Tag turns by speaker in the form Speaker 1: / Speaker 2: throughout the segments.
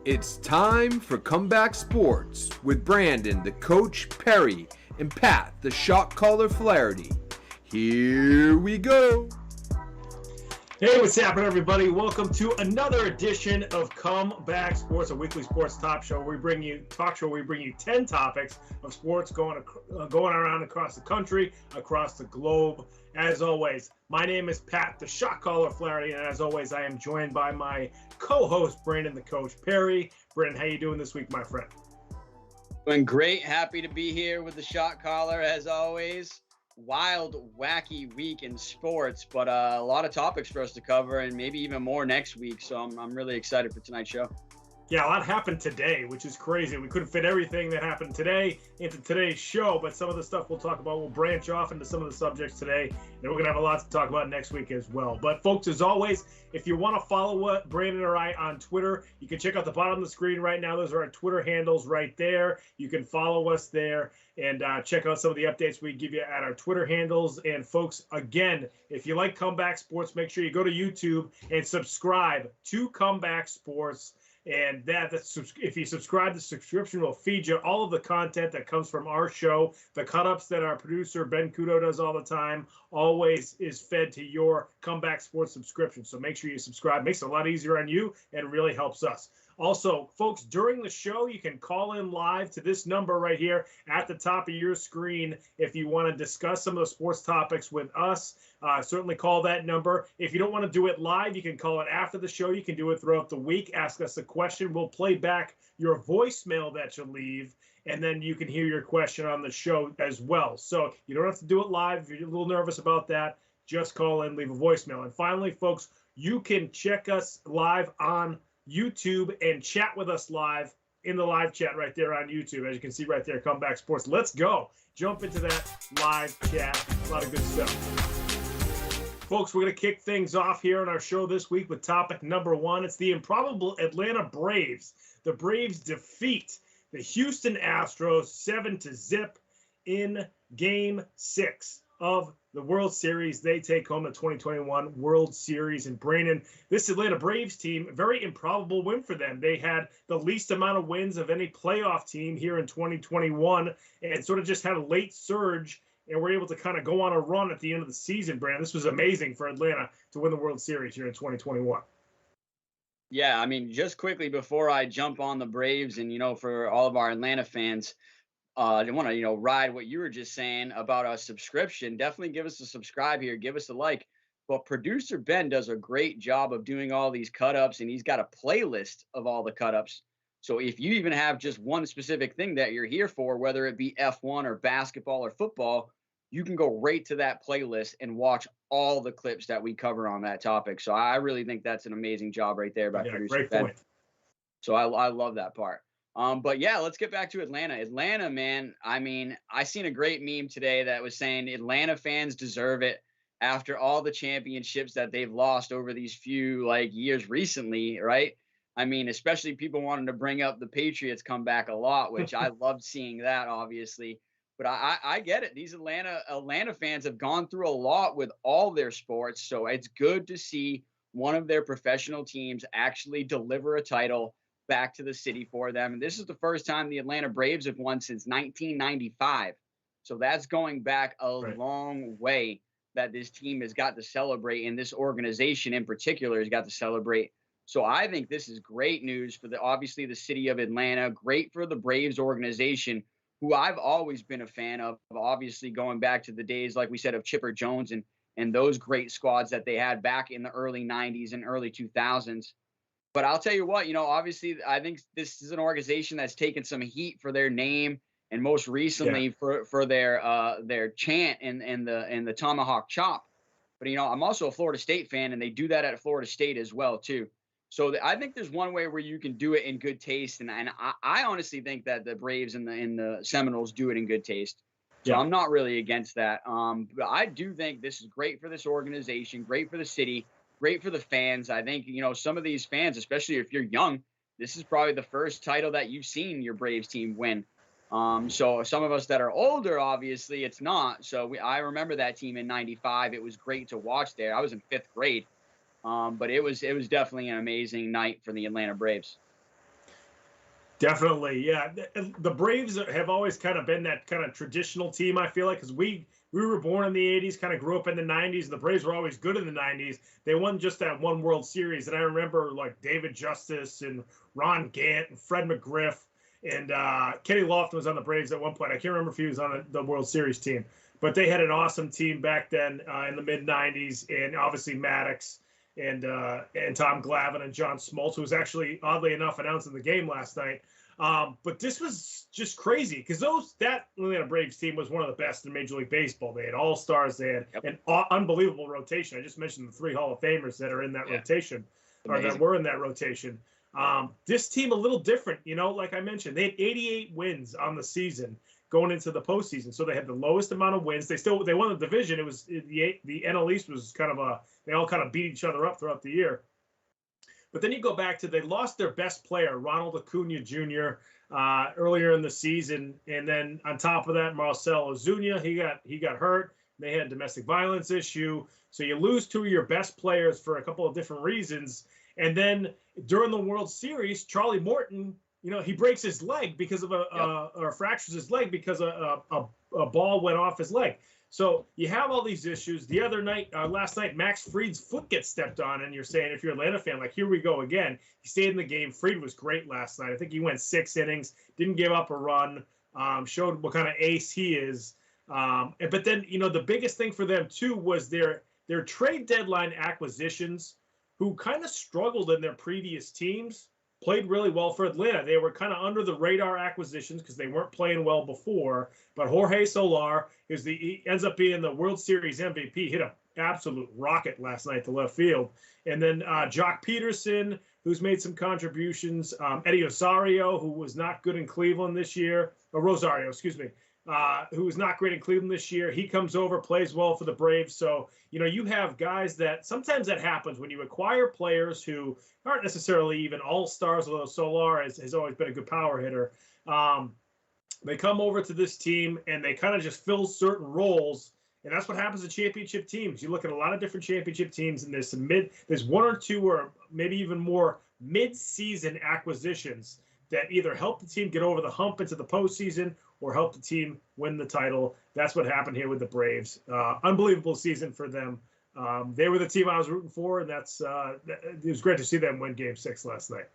Speaker 1: It's time for Comeback Sports with Brandon, the coach Perry, and Pat, the shot caller Flaherty. Here we go.
Speaker 2: Hey, what's happening, everybody? Welcome to another edition of Comeback Sports, a weekly sports talk show. We bring you 10 topics of sports going around across the country, across the globe. As always, my name is Pat, the shot caller Flaherty, and as always, I am joined by my co-host Brandon, the coach Perry. Brandon, how you doing this week, my friend?
Speaker 3: Doing great. Happy to be here with the shot caller as always. Wild, wacky week in sports, but a lot of topics for us to cover, and maybe even more next week. So I'm really excited for tonight's show.
Speaker 2: Yeah, a lot happened today, which is crazy. We couldn't fit everything that happened today into today's show, but some of the stuff we'll talk about, we'll branch off into some of the subjects today, and we're going to have a lot to talk about next week as well. But folks, as always, if you want to follow Brandon or I on Twitter, you can check out the bottom of the screen right now. Those are our Twitter handles right there. You can follow us there and check out some of the updates we give you at our Twitter handles. And folks, again, if you like Comeback Sports, make sure you go to YouTube and subscribe to Comeback Sports. And if you subscribe, the subscription will feed you all of the content that comes from our show. The cut-ups that our producer, Ben Kudo, does all the time always is fed to your Comeback Sports subscription. So make sure you subscribe. Makes it a lot easier on you and really helps us. Also, folks, during the show, you can call in live to this number right here at the top of your screen if you want to discuss some of the sports topics with us. Certainly call that number. If you don't want to do it live, you can call it after the show. You can do it throughout the week. Ask us a question. We'll play back your voicemail that you leave, and then you can hear your question on the show as well. So you don't have to do it live. If you're a little nervous about that, just call in, leave a voicemail. And finally, folks, you can check us live on YouTube and chat with us live in the live chat right there on YouTube. As you can see right there, Comeback Sports. Let's go. Jump into that live chat. A lot of good stuff. Folks, we're going to kick things off here on our show this week with topic number one. It's the improbable Atlanta Braves. The Braves defeat the Houston Astros 7-0 in Game 6 of the World Series. They take home the 2021 World Series. And Brandon, this Atlanta Braves team, very improbable win for them. They had the least amount of wins of any playoff team here in 2021 and sort of just had a late surge and were able to kind of go on a run at the end of the season, Brandon. This was amazing for Atlanta to win the World Series here in 2021.
Speaker 3: Yeah, I mean, just quickly before I jump on the Braves and, for all of our Atlanta fans, I want to, ride what you were just saying about a subscription. Definitely give us a subscribe here. Give us a like. But producer Ben does a great job of doing all these cut-ups, and he's got a playlist of all the cut-ups. So if you even have just one specific thing that you're here for, whether it be F1 or basketball or football, you can go right to that playlist and watch all the clips that we cover on that topic. So I really think that's an amazing job right there by producer Ben. Point. So I love that part. But yeah, let's get back to Atlanta. Atlanta, man, I mean, I seen a great meme today that was saying Atlanta fans deserve it after all the championships that they've lost over these few years recently, right? I mean, especially people wanting to bring up the Patriots comeback a lot, which I loved seeing that, obviously. But I get it. These Atlanta fans have gone through a lot with all their sports. So it's good to see one of their professional teams actually deliver a title back to the city for them. And this is the first time the Atlanta Braves have won since 1995. So that's going back a long way that this team has got to celebrate, and this organization in particular has got to celebrate. So I think this is great news for obviously the city of Atlanta, great for the Braves organization, who I've always been a fan of, obviously going back to the days, like we said, of Chipper Jones and those great squads that they had back in the early 90s and early 2000s. But I'll tell you what, obviously, I think this is an organization that's taken some heat for their name, and most recently for their chant and the tomahawk chop. But I'm also a Florida State fan, and they do that at Florida State as well too. So I think there's one way where you can do it in good taste, and I honestly think that the Braves and the Seminoles do it in good taste. So I'm not really against that. But I do think this is great for this organization, great for the city, great for the fans. I think, some of these fans, especially if you're young, this is probably the first title that you've seen your Braves team win. So some of us that are older, obviously, it's not. So I remember that team in '95. It was great to watch there. I was in 5th grade. But it was definitely an amazing night for the Atlanta Braves.
Speaker 2: Definitely, yeah. The Braves have always kind of been that kind of traditional team, I feel like, because we were born in the 80s, kind of grew up in the 90s, and the Braves were always good in the 90s. They won just that one World Series, and I remember like David Justice and Ron Gant and Fred McGriff, and Kenny Lofton was on the Braves at one point. I can't remember if he was on the World Series team, but they had an awesome team back then in the mid 90s, and obviously Maddox and Tom Glavine and John Smoltz, who was actually oddly enough announcing the game last night. But this was just crazy because that Atlanta Braves team was one of the best in Major League Baseball. They had all-stars. They had an unbelievable rotation. I just mentioned the 3 Hall of Famers that are in that rotation, or that were in that rotation. This team a little different, like I mentioned, they had 88 wins on the season going into the postseason. So they had the lowest amount of wins. They won the division. It was the NL East was they all kind of beat each other up throughout the year. But then you go back to they lost their best player, Ronald Acuna Jr., earlier in the season, and then on top of that, Marcell Ozuna, he got hurt. They had a domestic violence issue, so you lose 2 of your best players for a couple of different reasons. And then during the World Series, Charlie Morton, he breaks his leg because of or fractures his leg because a ball went off his leg. So you have all these issues. The other night, last night, Max Fried's foot gets stepped on, and you're saying, if you're an Atlanta fan, like, here we go again. He stayed in the game. Fried was great last night. I think he went 6 innings, didn't give up a run, showed what kind of ace he is. But then, the biggest thing for them, too, was their trade deadline acquisitions, who kind of struggled in their previous teams, played really well for Atlanta. They were kind of under the radar acquisitions because they weren't playing well before. But Jorge Soler he ends up being the World Series MVP. Hit an absolute rocket last night to left field. And then Jock Peterson, who's made some contributions. Eddie Rosario, who was not good in Cleveland this year. Or Rosario, excuse me. Who was not great in Cleveland this year. He comes over, plays well for the Braves. So, you have guys that sometimes that happens when you acquire players who aren't necessarily even all-stars, although Soler has always been a good power hitter. They come over to this team and they kind of just fill certain roles. And that's what happens to championship teams. You look at a lot of different championship teams, and there's 1 or 2 or maybe even more mid-season acquisitions that either help the team get over the hump into the postseason or help the team win the title. That's what happened here with the Braves. Unbelievable season for them. They were the team I was rooting for, and it was great to see them win Game 6 last night.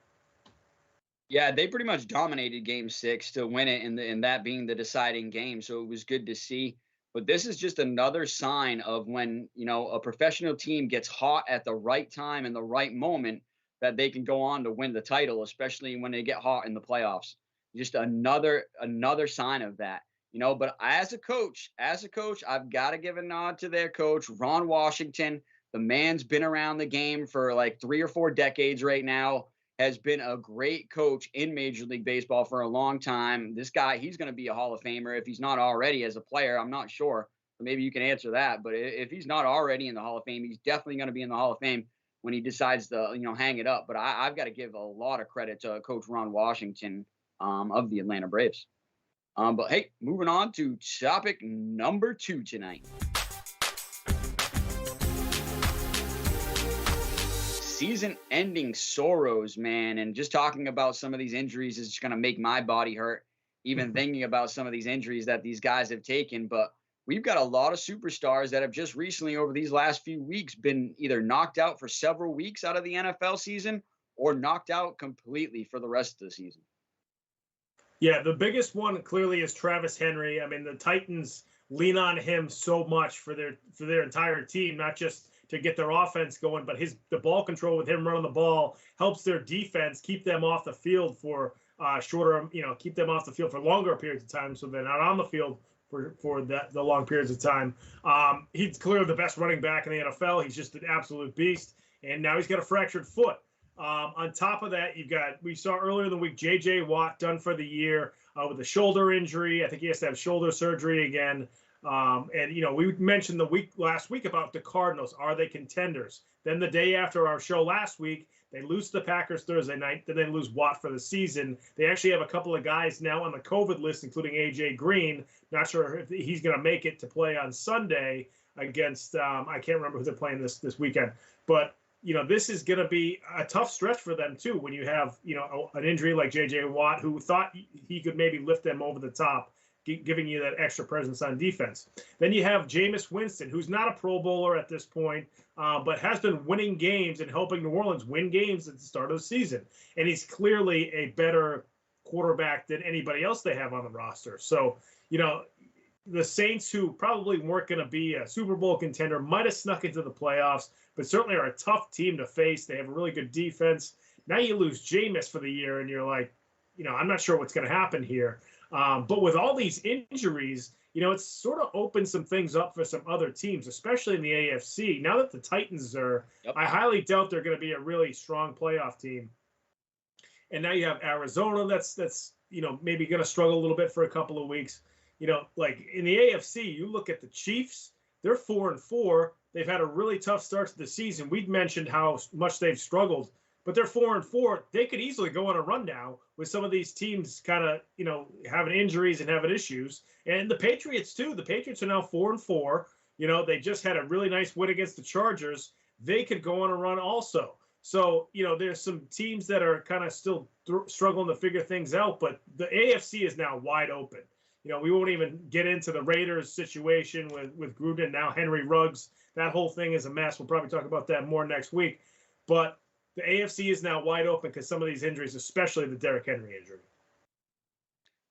Speaker 3: Yeah, they pretty much dominated Game 6 to win it, and that being the deciding game. So it was good to see. But this is just another sign of when, a professional team gets hot at the right time and the right moment, that they can go on to win the title, especially when they get hot in the playoffs. Just another sign of that, But as a coach, I've got to give a nod to their coach, Ron Washington. The man's been around the game for like 3 or 4 decades right now, has been a great coach in Major League Baseball for a long time. This guy, he's going to be a Hall of Famer if he's not already as a player. I'm not sure. Maybe you can answer that. But if he's not already in the Hall of Fame, he's definitely going to be in the Hall of Fame when he decides to, hang it up. But I've got to give a lot of credit to Coach Ron Washington of the Atlanta Braves. But hey, moving on to topic number 2 tonight. Season-ending sorrows, man. And just talking about some of these injuries is just going to make my body hurt, even thinking about some of these injuries that these guys have taken. But we've got a lot of superstars that have just recently, over these last few weeks, been either knocked out for several weeks out of the NFL season or knocked out completely for the rest of the season.
Speaker 2: Yeah, the biggest one clearly is Travis Henry. I mean, the Titans lean on him so much for their entire team, not just to get their offense going, but the ball control with him running the ball helps their defense keep them off the field for keep them off the field for longer periods of time, so they're not on the field for the long periods of time. He's clearly the best running back in the NFL. He's just an absolute beast, and now he's got a fractured foot. On top of that, we saw earlier in the week J.J. Watt done for the year with a shoulder injury. I think he has to have shoulder surgery again. And we mentioned last week about the Cardinals. Are they contenders? Then the day after our show last week, they lose to the Packers Thursday night. Then they lose Watt for the season. They actually have a couple of guys now on the COVID list, including A.J. Green. Not sure if he's going to make it to play on Sunday against I can't remember who they're playing this weekend. But this is going to be a tough stretch for them too. When you have, an injury like J.J. Watt, who thought he could maybe lift them over the top, giving you that extra presence on defense. Then you have Jameis Winston, who's not a Pro Bowler at this point, but has been winning games and helping New Orleans win games at the start of the season. And he's clearly a better quarterback than anybody else they have on the roster. So, the Saints, who probably weren't going to be a Super Bowl contender, might have snuck into the playoffs, but certainly are a tough team to face. They have a really good defense. Now you lose Jameis for the year, and you're like, I'm not sure what's going to happen here. But with all these injuries, it's sort of opened some things up for some other teams, especially in the AFC. Now that the Titans are, I highly doubt they're going to be a really strong playoff team. And now you have Arizona that's maybe going to struggle a little bit for a couple of weeks. Like in the AFC, you look at the Chiefs, they're 4-4. They've had a really tough start to the season. We'd mentioned how much they've struggled, but they're 4-4. They could easily go on a run now with some of these teams kind of, having injuries and having issues. And the Patriots too. The Patriots are now 4-4. They just had a really nice win against the Chargers. They could go on a run also. So, there's some teams that are kind of still struggling to figure things out, but the AFC is now wide open. We won't even get into the Raiders situation with Gruden, now Henry Ruggs. That whole thing is a mess. We'll probably talk about that more next week. But the AFC is now wide open because some of these injuries, especially the Derrick Henry injury.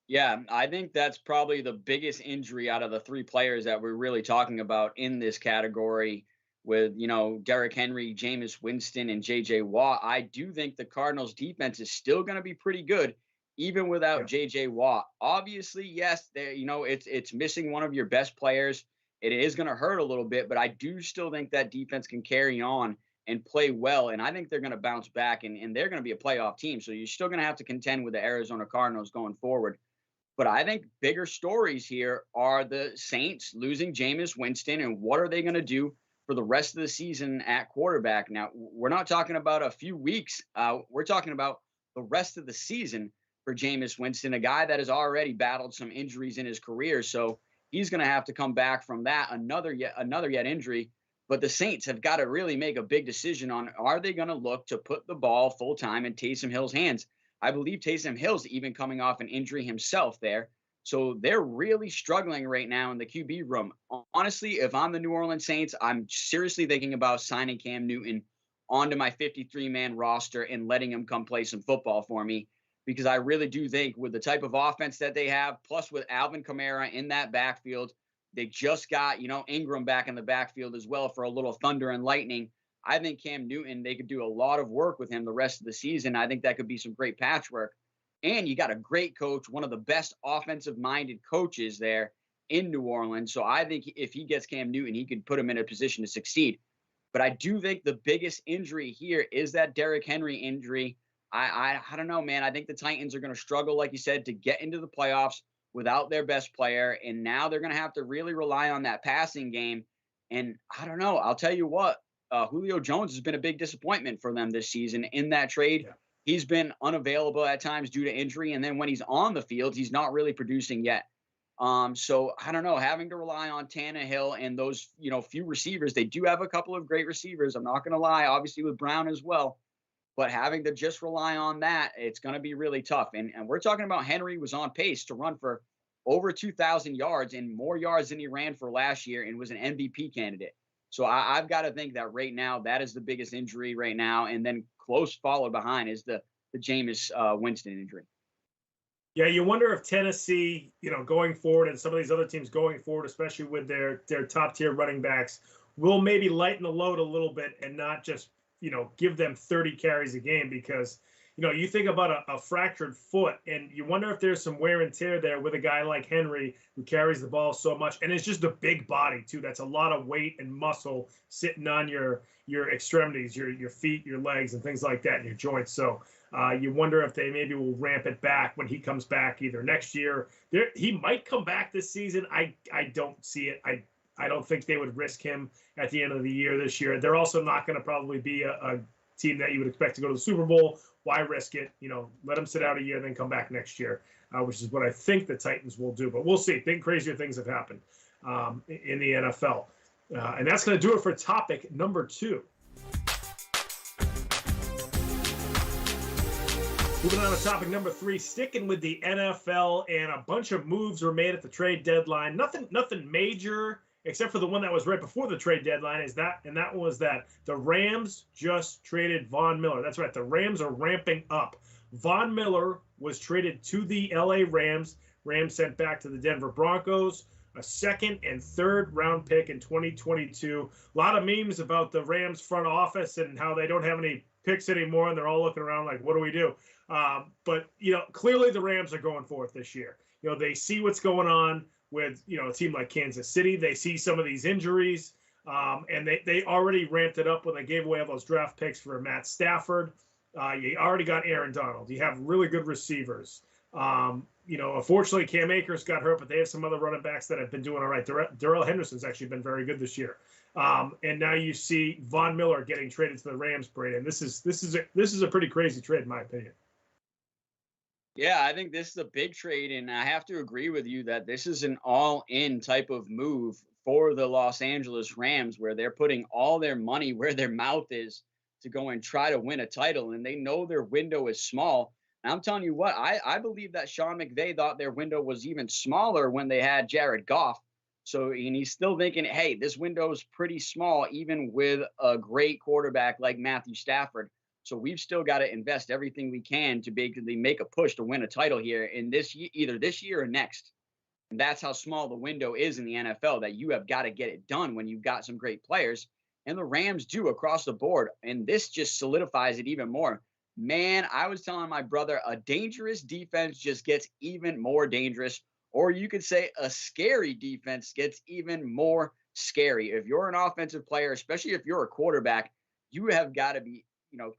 Speaker 3: Yeah, I think that's probably the biggest injury out of the three players that we're really talking about in this category with, Derrick Henry, Jameis Winston, and J.J. Watt. I do think the Cardinals defense is still going to be pretty good, even without J.J. Watt. Obviously, yes, it's missing one of your best players. It is going to hurt a little bit, but I do still think that defense can carry on and play well, and I think they're going to bounce back, and they're going to be a playoff team, so you're still going to have to contend with the Arizona Cardinals going forward. But I think bigger stories here are the Saints losing Jameis Winston, and what are they going to do for the rest of the season at quarterback? Now, we're not talking about a few weeks. We're talking about the rest of the season for Jameis Winston, a guy that has already battled some injuries in his career. So he's going to have to come back from that, another yet injury. But the Saints have got to really make a big decision on, are they going to look to put the ball full time in Taysom Hill's hands? I believe Taysom Hill's even coming off an injury himself there. So they're really struggling right now in the QB room. Honestly, if I'm the New Orleans Saints, I'm seriously thinking about signing Cam Newton onto my 53-man roster and letting him come play some football for me, because I really do think with the type of offense that they have, plus with Alvin Kamara in that backfield, they just got, Ingram back in the backfield as well for a little thunder and lightning. I think Cam Newton, they could do a lot of work with him the rest of the season. I think that could be some great patchwork. And you got a great coach, one of the best offensive-minded coaches there in New Orleans. So I think if he gets Cam Newton, he could put him in a position to succeed. But I do think the biggest injury here is that Derrick Henry injury. I don't know, man. I think the Titans are going to struggle, like you said, to get into the playoffs without their best player. And now they're going to have to really rely on that passing game. And I don't know. I'll tell you what, Julio Jones has been a big disappointment for them this season in that trade. Yeah. He's been unavailable at times due to injury. And then when he's on the field, he's not really producing yet. So I don't know, having to rely on Tannehill and those, few receivers. They do have a couple of great receivers. I'm not going to lie, obviously with Brown as well. But having to just rely on that, it's going to be really tough. And we're talking about Henry was on pace to run for over 2,000 yards and more yards than he ran for last year and was an MVP candidate. So I've got to think that right now, that is the biggest injury right now. And then close followed behind is the Jameis Winston injury.
Speaker 2: Yeah, you wonder if Tennessee, going forward, and some of these other teams going forward, especially with their top-tier running backs, will maybe lighten the load a little bit and not just, give them 30 carries a game, because, you think about a fractured foot, and you wonder if there's some wear and tear there with a guy like Henry who carries the ball so much, and it's just a big body too. That's a lot of weight and muscle sitting on your extremities, your feet, your legs, and things like that, and your joints. So you wonder if they maybe will ramp it back when he comes back either next year. He might come back this season. I don't see it. I don't think they would risk him at the end of the year this year. They're also not going to probably be a team that you would expect to go to the Super Bowl. Why risk it? Let him sit out a year and then come back next year, which is what I think the Titans will do. But we'll see. Think crazier things have happened in the NFL. And that's going to do it for topic number 2. Moving on to topic number 3, sticking with the NFL, and a bunch of moves were made at the trade deadline. Nothing major, except for the one that was right before the trade deadline. That was that the Rams just traded Von Miller. That's right, the Rams are ramping up. Von Miller was traded to the LA Rams. Rams sent back to the Denver Broncos a second and third round pick in 2022. A lot of memes about the Rams front office and how they don't have any picks anymore, and they're all looking around like, what do we do? But clearly the Rams are going for it this year. They see what's going on with a team like Kansas City. They see some of these injuries, and they already ramped it up when they gave away all those draft picks for Matt Stafford. You already got Aaron Donald. You have really good receivers. Unfortunately, Cam Akers got hurt, but they have some other running backs that have been doing all right. Darrell Henderson's actually been very good this year. And now you see Von Miller getting traded to the Rams, Brady. And this is a pretty crazy trade, in my opinion.
Speaker 3: Yeah, I think this is a big trade, and I have to agree with you that this is an all-in type of move for the Los Angeles Rams, where they're putting all their money where their mouth is to go and try to win a title, and they know their window is small. And I'm telling you what, I believe that Sean McVay thought their window was even smaller when they had Jared Goff. So, and he's still thinking, hey, this window is pretty small, even with a great quarterback like Matthew Stafford. So we've still got to invest everything we can to basically make a push to win a title here in this either this year or next. And that's how small the window is in the NFL, that you have got to get it done when you've got some great players. And the Rams do across the board. And this just solidifies it even more. Man, I was telling my brother, a dangerous defense just gets even more dangerous. Or you could say a scary defense gets even more scary. If you're an offensive player, especially if you're a quarterback, you have got to be,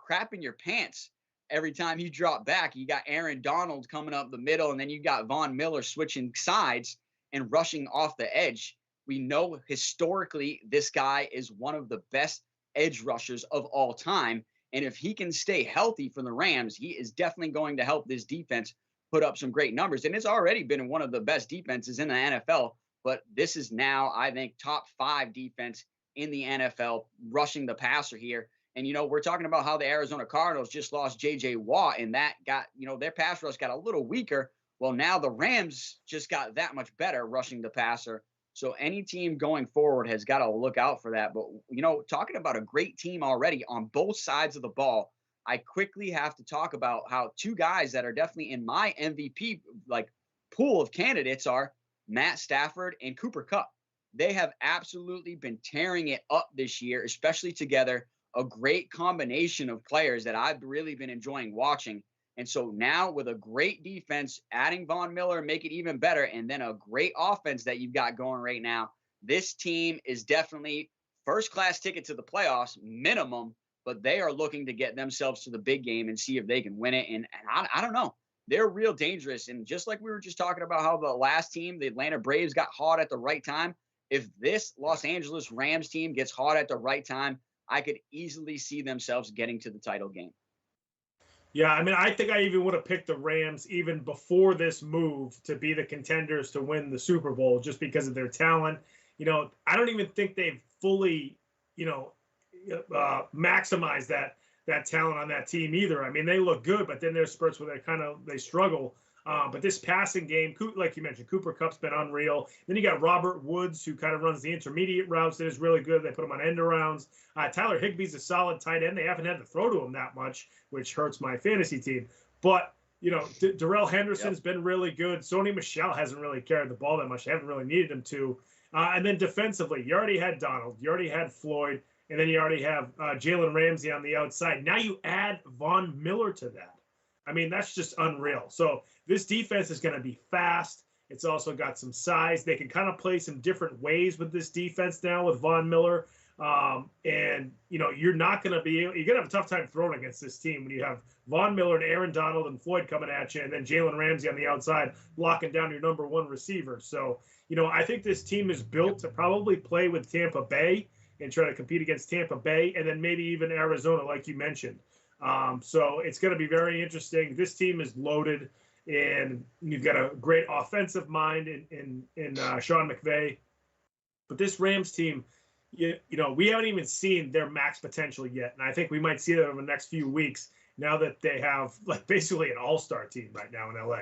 Speaker 3: crapping your pants every time you drop back. You got Aaron Donald coming up the middle, and then you got Von Miller switching sides and rushing off the edge. We know historically this guy is one of the best edge rushers of all time. And if he can stay healthy for the Rams, he is definitely going to help this defense put up some great numbers. And it's already been one of the best defenses in the NFL. But this is now, I think, top 5 defense in the NFL, rushing the passer here. And, we're talking about how the Arizona Cardinals just lost J.J. Watt, and that got, their pass rush got a little weaker. Well, now the Rams just got that much better rushing the passer. So any team going forward has got to look out for that. But, talking about a great team already on both sides of the ball, I quickly have to talk about how 2 guys that are definitely in my MVP pool of candidates are Matt Stafford and Cooper Kupp. They have absolutely been tearing it up this year, especially together. A great combination of players that I've really been enjoying watching. And so now with a great defense, adding Von Miller, make it even better, and then a great offense that you've got going right now, this team is definitely first-class ticket to the playoffs, minimum, but they are looking to get themselves to the big game and see if they can win it. And I don't know. They're real dangerous. And just like we were just talking about how the last team, the Atlanta Braves, got hot at the right time, if this Los Angeles Rams team gets hot at the right time, I could easily see themselves getting to the title game.
Speaker 2: Yeah, I think I even would have picked the Rams even before this move to be the contenders to win the Super Bowl just because of their talent. I don't even think they've fully, maximized that talent on that team either. They look good, but then there's spurts where they struggle. But this passing game, like you mentioned, Cooper Kupp's been unreal. Then you got Robert Woods, who kind of runs the intermediate routes and is really good. They put him on end arounds. Tyler Higbee's a solid tight end. They haven't had to throw to him that much, which hurts my fantasy team. But, Darrell Henderson's been really good. Sony Michel hasn't really carried the ball that much. They haven't really needed him to. And then defensively, you already had Donald. You already had Floyd. And then you already have Jalen Ramsey on the outside. Now you add Von Miller to that. That's just unreal. So this defense is going to be fast. It's also got some size. They can kind of play some different ways with this defense now with Von Miller. And, you're not going to be – you're going to have a tough time throwing against this team when you have Von Miller and Aaron Donald and Floyd coming at you, and then Jalen Ramsey on the outside locking down your number 1 receiver. So, I think this team is built to probably play with Tampa Bay and try to compete against Tampa Bay and then maybe even Arizona, like you mentioned. So it's going to be very interesting. This team is loaded, and you've got a great offensive mind in Sean McVay. But this Rams team, we haven't even seen their max potential yet, and I think we might see that over the next few weeks. now that they have like basically an all-star team right now in LA.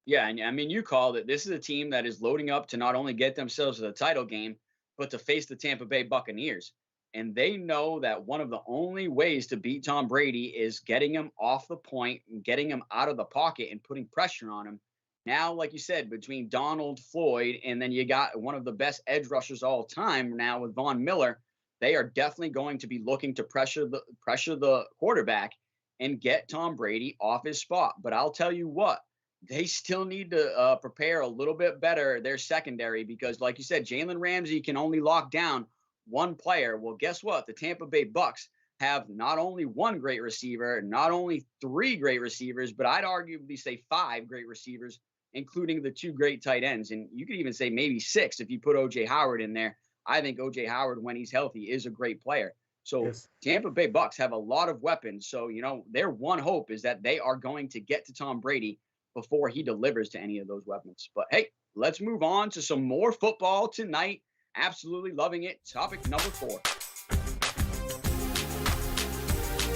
Speaker 3: Yeah, and I mean, you called it. This is a team that is loading up to not only get themselves to the title game, but to face the Tampa Bay Buccaneers. And they know that one of the only ways to beat Tom Brady is getting him off the point and getting him out of the pocket and putting pressure on him. Now, like you said, between Donald, Floyd, and then you got one of the best edge rushers all time now with Von Miller, they are definitely going to be looking to pressure the quarterback and get Tom Brady off his spot. But I'll tell you what, they still need to prepare a little bit better their secondary because, like you said, Jalen Ramsey can only lock down one player. Well, guess what? The Tampa Bay Bucs have not only one great receiver, not only three great receivers, but I'd arguably say five great receivers, including the two great tight ends. And you could even say maybe six if you put O.J. Howard in there. I think O.J. Howard, when he's healthy, is a great player. So
Speaker 2: Yes.
Speaker 3: Tampa Bay Bucs have a lot of weapons. So, their one hope is that they are going to get to Tom Brady before he delivers to any of those weapons. But hey, let's move on to some more football tonight. Absolutely loving it. Topic number 4.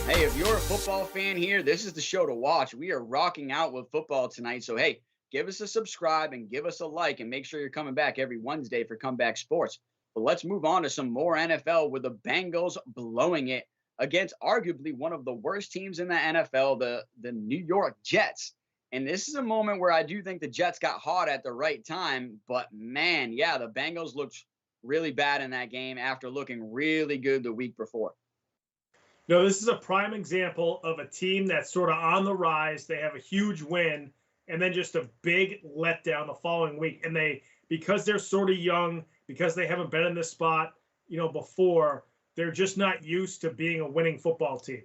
Speaker 3: Hey, if you're a football fan here, this is the show to watch. We are rocking out with football tonight. So hey, give us a subscribe and give us a like and make sure you're coming back every Wednesday for Comeback Sports. But let's move on to some more NFL with the Bengals blowing it against arguably one of the worst teams in the NFL, the New York Jets. And this is a moment where I do think the Jets got hot at the right time. But man, yeah, the Bengals looked really bad in that game after looking really good the week before.
Speaker 2: No, this is a prime example of a team that's sort of on the rise. They have a huge win and then just a big letdown the following week. And because they're sort of young, because they haven't been in this spot, before, they're just not used to being a winning football team.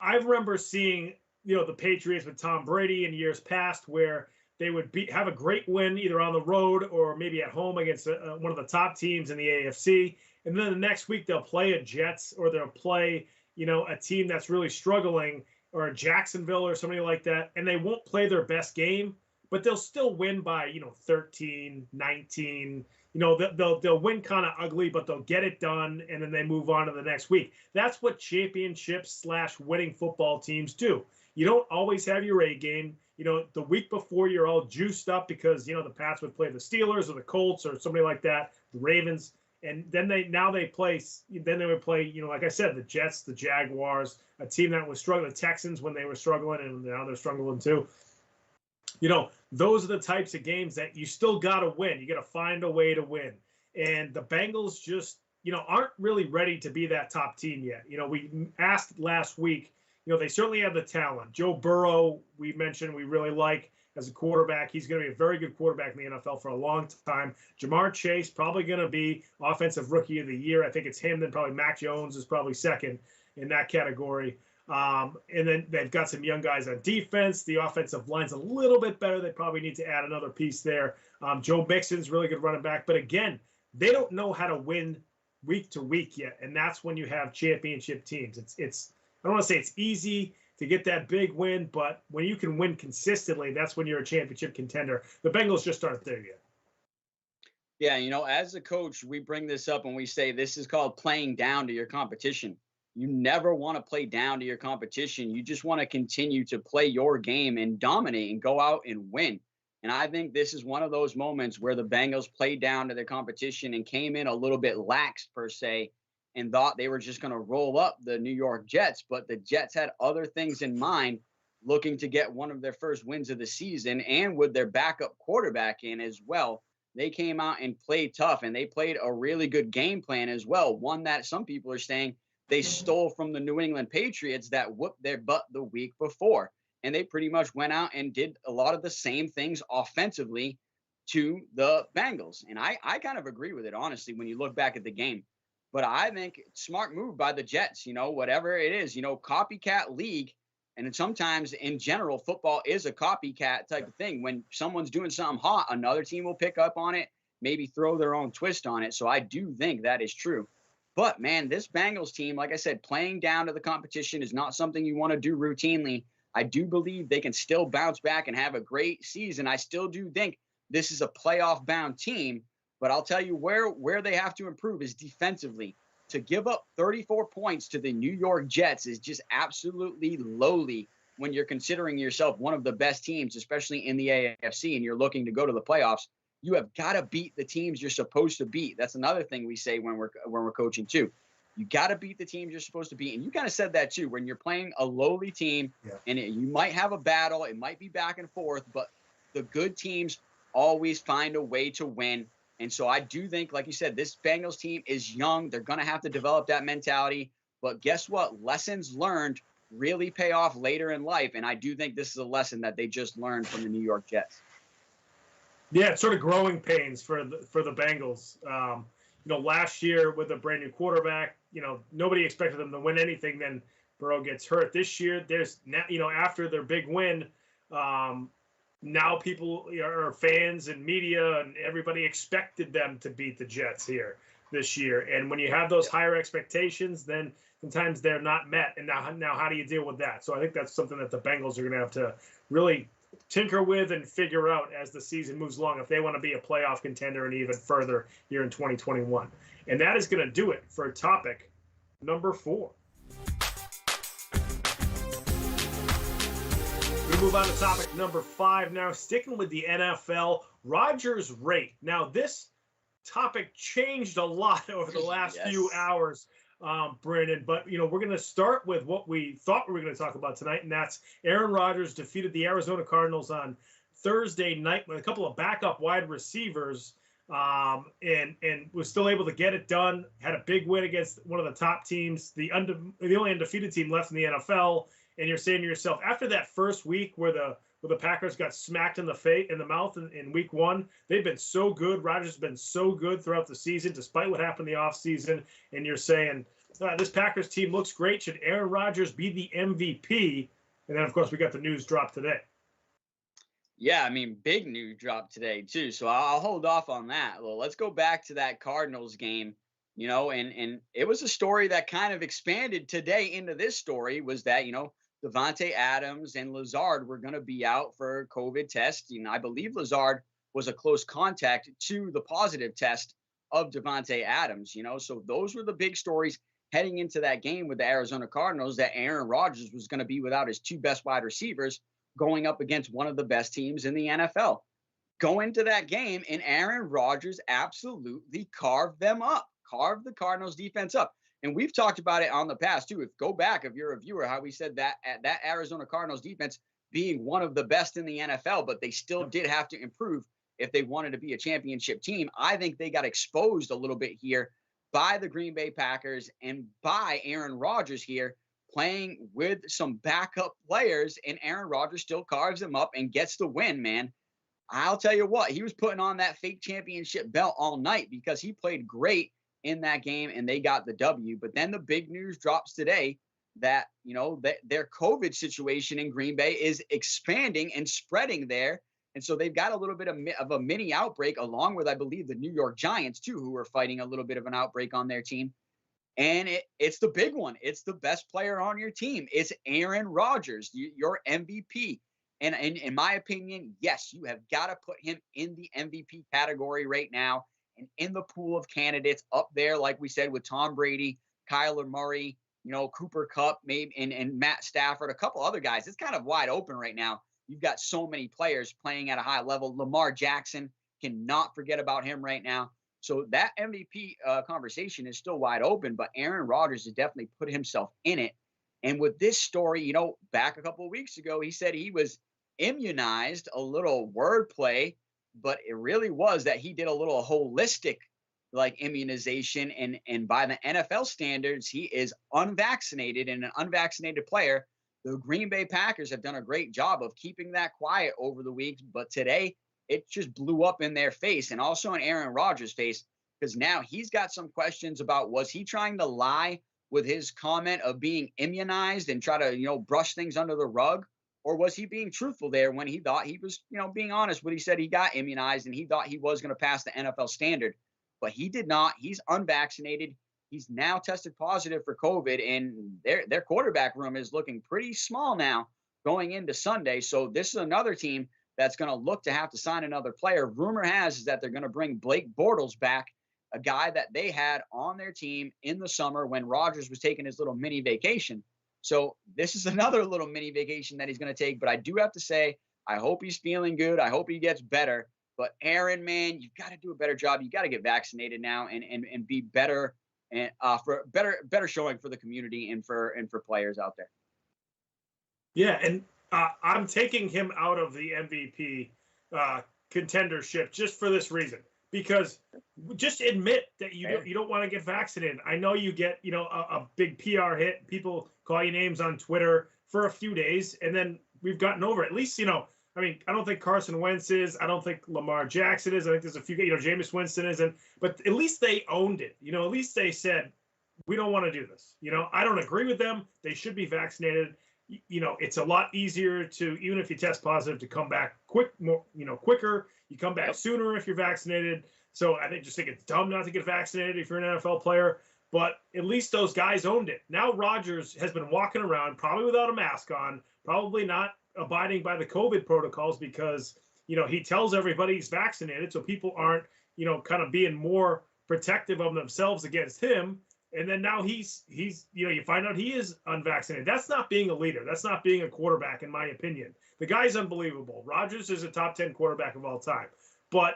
Speaker 2: I remember seeing, the Patriots with Tom Brady in years past where they would have a great win either on the road or maybe at home against one of the top teams in the AFC. And then the next week they'll play a Jets or they'll play, a team that's really struggling or a Jacksonville or somebody like that. And they won't play their best game, but they'll still win by, 13, 19. They'll win kind of ugly, but they'll get it done. And then they move on to the next week. That's what championship/winning football teams do. You don't always have your A game. The week before you're all juiced up because, the Pats would play the Steelers or the Colts or somebody like that, the Ravens. And then they would play, like I said, the Jets, the Jaguars, a team that was struggling, the Texans when they were struggling, and now they're struggling too. Those are the types of games that you still got to win. You got to find a way to win. And the Bengals just, aren't really ready to be that top team yet. We asked last week, they certainly have the talent. Joe Burrow, we mentioned we really like as a quarterback. He's going to be a very good quarterback in the NFL for a long time. Jamar Chase, probably going to be Offensive Rookie of the Year. I think it's him, then probably Mac Jones is probably second in that category. And then they've got some young guys on defense. The offensive line's a little bit better. They probably need to add another piece there. Joe Mixon's really good running back. But again, they don't know how to win week to week yet. And that's when you have championship teams. It's I don't want to say it's easy to get that big win, but when you can win consistently, that's when you're a championship contender. The Bengals just aren't there yet.
Speaker 3: Yeah, as a coach, we bring this up and we say this is called playing down to your competition. You never want to play down to your competition. You just want to continue to play your game and dominate and go out and win. And I think this is one of those moments where the Bengals played down to their competition and came in a little bit lax, per se, and thought they were just going to roll up the New York Jets. But the Jets had other things in mind, looking to get one of their first wins of the season, and with their backup quarterback in as well. They came out and played tough, and they played a really good game plan as well. One that some people are saying they stole from the New England Patriots that whooped their butt the week before. And they pretty much went out and did a lot of the same things offensively to the Bengals. And I kind of agree with it, honestly, when you look back at the game. But I think smart move by the Jets, whatever it is, copycat league. And sometimes in general, football is a copycat type of thing. When someone's doing something hot, another team will pick up on it, maybe throw their own twist on it. So I do think that is true. But man, this Bengals team, like I said, playing down to the competition is not something you want to do routinely. I do believe they can still bounce back and have a great season. I still do think this is a playoff bound team. But I'll tell you where they have to improve is defensively. to give up 34 points to the New York Jets is just absolutely lowly when you're considering yourself one of the best teams, especially in the AFC, and you're looking to go to the playoffs. You have got to beat the teams you're supposed to beat. That's another thing we say when we're coaching too. You got to beat the teams you're supposed to beat, and you kind of said that too. When you're playing a lowly team, and you might have a battle, it might be back and forth, but the good teams always find a way to win. And so I do think, like you said, this Bengals team is young. They're going to have to develop that mentality. But guess what? Lessons learned really pay off later in life. And I do think this is a lesson that they just learned from the New York Jets.
Speaker 2: Yeah, it's sort of growing pains for the Bengals. Last year with a brand new quarterback, nobody expected them to win anything. Then Burrow gets hurt. This year, there's after their big win, now people are fans and media and everybody expected them to beat the Jets here this year. And when you have those higher expectations, then sometimes they're not met. And now how do you deal with that? So I think that's something that the Bengals are going to have to really tinker with and figure out as the season moves along if they want to be a playoff contender and even further here in 2021. And that is going to do it for topic number 4. We move on to topic number 5 now, sticking with the NFL, RODGERS rate. Now, this topic changed a lot over the last few hours, Brandon, but, we're going to start with what we thought we were going to talk about tonight, and that's Aaron Rodgers defeated the Arizona Cardinals on Thursday night with a couple of backup wide receivers, and was still able to get it done, had a big win against one of the top teams, the only undefeated team left in the NFL. And you're saying to yourself, after that first week where the Packers got smacked in the mouth in week 1, they've been so good. Rodgers has been so good throughout the season, despite what happened in the offseason. And you're saying, this Packers team looks great. Should Aaron Rodgers be the MVP? And then, of course, we got the news drop today.
Speaker 3: Yeah, I mean, big news drop today, too. So I'll hold off on that. Well, let's go back to that Cardinals game. And it was a story that kind of expanded today into this story was that, Davante Adams and Lazard were going to be out for a COVID test. I believe Lazard was a close contact to the positive test of Davante Adams, So those were the big stories heading into that game with the Arizona Cardinals, that Aaron Rodgers was going to be without his 2 best wide receivers going up against one of the best teams in the NFL. Go into that game, and Aaron Rodgers absolutely carved them up, carved the Cardinals defense up. And we've talked about it on the past too. If you're a viewer, how we said that Arizona Cardinals defense being one of the best in the NFL, but they still did have to improve if they wanted to be a championship team. I think they got exposed a little bit here by the Green Bay Packers and by Aaron Rodgers here playing with some backup players, and Aaron Rodgers still carves them up and gets the win, man. I'll tell you what, he was putting on that fake championship belt all night because he played great in that game and they got the W. But then the big news drops today that, that their COVID situation in Green Bay is expanding and spreading there. And so they've got a little bit of a mini outbreak, along with, I believe, the New York Giants, too, who are fighting a little bit of an outbreak on their team. And it's the big one. It's the best player on your team. It's Aaron Rodgers, your MVP. And in my opinion, yes, you have got to put him in the MVP category right now and in the pool of candidates up there, like we said, with Tom Brady, Kyler Murray, Cooper Kupp, maybe, and Matt Stafford, a couple other guys. It's kind of wide open right now. You've got so many players playing at a high level. Lamar Jackson, cannot forget about him right now. So that MVP conversation is still wide open, but Aaron Rodgers has definitely put himself in it. And with this story, back a couple of weeks ago, he said he was immunized, a little wordplay, but it really was that he did a little holistic immunization. And by the NFL standards, he is unvaccinated and an unvaccinated player. The Green Bay Packers have done a great job of keeping that quiet over the weeks, but today it just blew up in their face and also in Aaron Rodgers' face, because now he's got some questions about, was he trying to lie with his comment of being immunized and try to, brush things under the rug? Or was he being truthful there when he thought he was, being honest when he said he got immunized and he thought he was going to pass the NFL standard? But he did not. He's unvaccinated. He's now tested positive for COVID, and their quarterback room is looking pretty small now going into Sunday. So this is another team that's going to look to have to sign another player. Rumor has is that they're going to bring Blake Bortles back a guy that they had on their team in the summer when Rodgers was taking his little mini vacation. So this is another little mini vacation that he's going to take. But I do have to say, I hope he's feeling good. I hope he gets better. But Aaron, man, you've got to do a better job. You got to get vaccinated now and be better and for better showing for the community and for players out there.
Speaker 2: Yeah, and I'm taking him out of the MVP contendership just for this reason, because just admit that you don't want to get vaccinated. I know you get a big PR hit. People call you names on Twitter for a few days, and then we've gotten over it. At least I mean, I don't think Carson Wentz is. I don't think Lamar Jackson is. I think there's a few, Jameis Winston isn't. But at least they owned it. At least they said, we don't want to do this. I don't agree with them. They should be vaccinated. It's a lot easier to, even if you test positive, to come back quicker. You come back sooner if you're vaccinated. So I just think it's dumb not to get vaccinated if you're an NFL player. But at least those guys owned it. Now Rodgers has been walking around probably without a mask on, probably not abiding by the COVID protocols because, he tells everybody he's vaccinated. So people aren't, kind of being more protective of themselves against him. And then now he's you find out he is unvaccinated. That's not being a leader. That's not being a quarterback, in my opinion. The guy's unbelievable. Rodgers is a top 10 quarterback of all time. But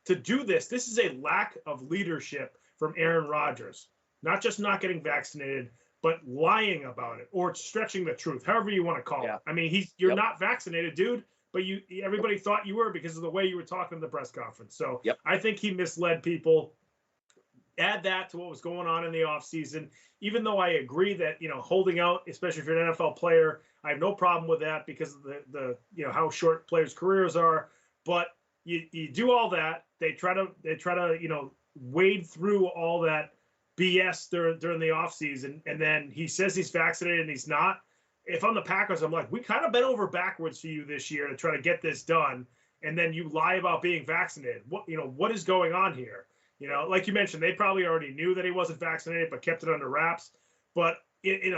Speaker 2: to do this is a lack of leadership from Aaron Rodgers. Not just not getting vaccinated, but lying about it or stretching the truth, however you want to call it. I mean, you're not vaccinated, dude, but everybody thought you were because of the way you were talking in the press conference. So I think he misled people. Add that to what was going on in the offseason. Even though I agree that, holding out, especially if you're an NFL player, I have no problem with that because of the how short players' careers are. But you do all that. They try to wade through all that BS during the offseason, and then he says he's vaccinated and he's not. If I'm the Packers, I'm like, we kind of bent over backwards for you this year to try to get this done, and then you lie about being vaccinated. What is going on here? Like you mentioned, they probably already knew that he wasn't vaccinated, but kept it under wraps. But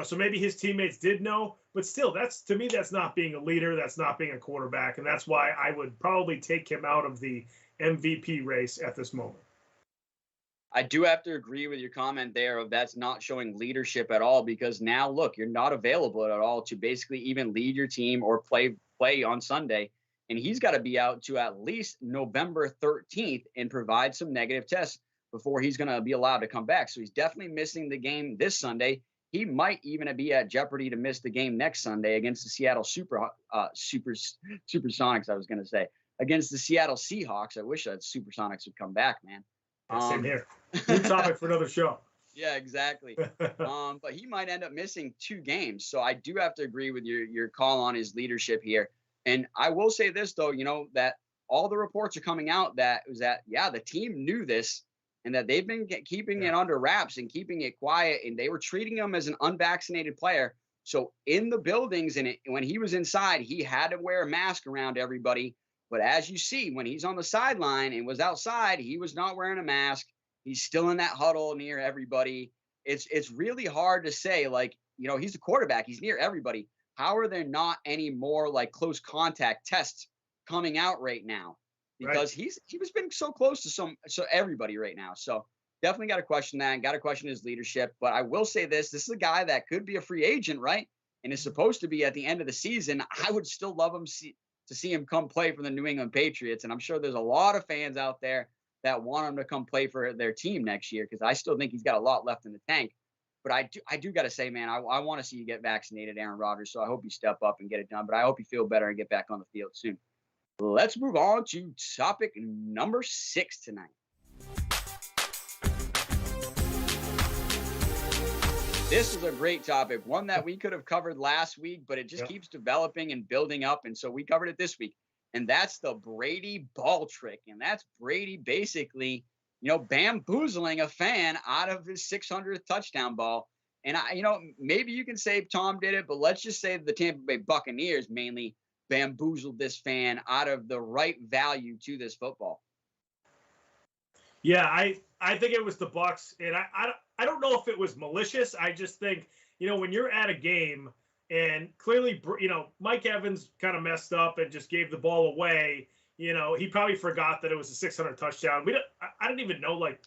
Speaker 2: so maybe his teammates did know, but still, to me, that's not being a leader. That's not being a quarterback, and that's why I would probably take him out of the MVP race at this moment.
Speaker 3: I do have to agree with your comment there of that's not showing leadership at all, because now look, you're not available at all to basically even lead your team or play on Sunday. And he's got to be out to at least November 13th and provide some negative tests before he's going to be allowed to come back. So he's definitely missing the game this Sunday. He might even be at jeopardy to miss the game next Sunday against the Seattle Supersonics, I was going to say. Against the Seattle Seahawks. I wish that Supersonics would come back, man.
Speaker 2: Same here. New topic for another show.
Speaker 3: Yeah, exactly. But he might end up missing 2 games. So I do have to agree with your call on his leadership here. And I will say this, though, that all the reports are coming out that the team knew this and that they've been keeping it under wraps and keeping it quiet. And they were treating him as an unvaccinated player. So in the buildings and when he was inside, he had to wear a mask around everybody. But as you see, when he's on the sideline and was outside, he was not wearing a mask. He's still in that huddle near everybody. It's really hard to say, he's the quarterback. He's near everybody. How are there not any more close contact tests coming out right now? Because he was been so close to everybody right now. So definitely got to question that. Got to question his leadership. But I will say this is a guy that could be a free agent, right? And is supposed to be at the end of the season. I would still love him to see him come play for the New England Patriots. And I'm sure there's a lot of fans out there that want him to come play for their team next year, because I still think he's got a lot left in the tank. But I do got to say, man, I want to see you get vaccinated, Aaron Rodgers. So I hope you step up and get it done. But I hope you feel better and get back on the field soon. Let's move on to topic number 6 tonight. This is a great topic, one that we could have covered last week, but it just keeps developing and building up. And so we covered it this week. And that's the Brady ball trick. And that's Brady basically bamboozling a fan out of his 600th touchdown ball. And maybe you can say Tom did it, but let's just say the Tampa Bay Buccaneers mainly bamboozled this fan out of the right value to this football.
Speaker 2: Yeah, I think it was the Bucs, and I don't know if it was malicious. I just think, when you're at a game and clearly, Mike Evans kind of messed up and just gave the ball away. he probably forgot that it was a 600 touchdown. I don't even know, like,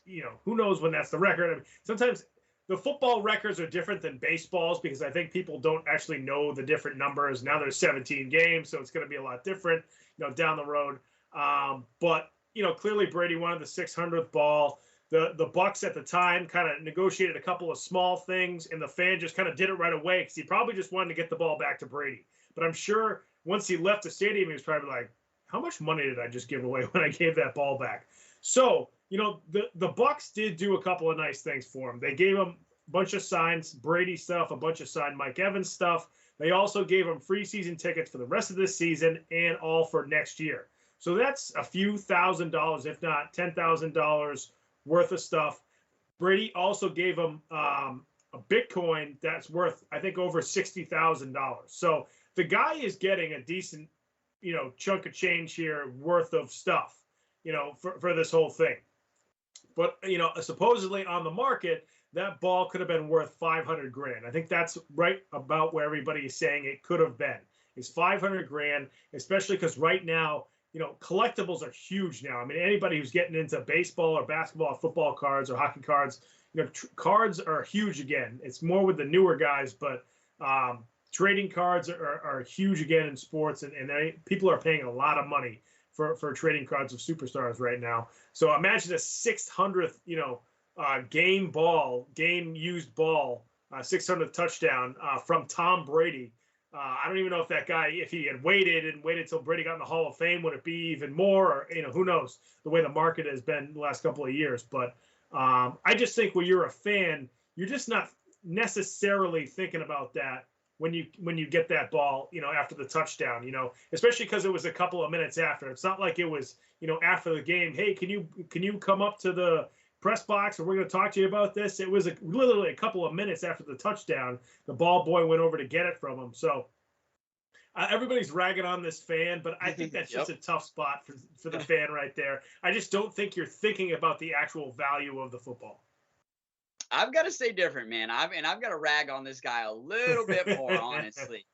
Speaker 2: who knows when that's the record. I mean, sometimes the football records are different than baseball's because I think people don't actually know the different numbers. Now there's 17 games, so it's going to be a lot different, down the road. But clearly Brady wanted the 600th ball. The Bucs at the time kind of negotiated a couple of small things, and the fan just kind of did it right away because he probably just wanted to get the ball back to Brady. But I'm sure once he left the stadium, he was probably like, how much money did I just give away when I gave that ball back? So, the Bucs did do a couple of nice things for him. They gave him a bunch of signed Brady stuff, a bunch of signed Mike Evans stuff. They also gave him free season tickets for the rest of this season and all for next year. So that's a few $1,000s, if not $10,000 worth of stuff. Brady also gave him a Bitcoin that's worth, I think, over $60,000. So the guy is getting a decent, chunk of change here worth of stuff, for this whole thing. But, supposedly on the market, that ball could have been worth $500,000. I think that's right about where everybody is saying it could have been. It's $500,000, especially because right now, collectibles are huge now. I mean, anybody who's getting into baseball or basketball or football cards or hockey cards, cards are huge again. It's more with the newer guys, but trading cards are huge again in sports, and people are paying a lot of money for trading cards of superstars right now. So imagine a 600th, game used ball, 600th touchdown from Tom Brady. I don't even know if that guy, if he had waited till Brady got in the Hall of Fame, would it be even more? Or, who knows the way the market has been the last couple of years. But I just think when you're a fan, you're just not necessarily thinking about that when you get that ball, after the touchdown, especially because it was a couple of minutes after. It's not like it was, after the game. Hey, can you come up to the press box and we're going to talk to you about this? It was literally a couple of minutes after the touchdown. The ball boy went over to get it from him. So everybody's ragging on this fan, but I think that's just a tough spot for the fan right there. I just don't think you're thinking about the actual value of the football.
Speaker 3: I've got to say different, man. I've got to rag on this guy a little bit more, honestly,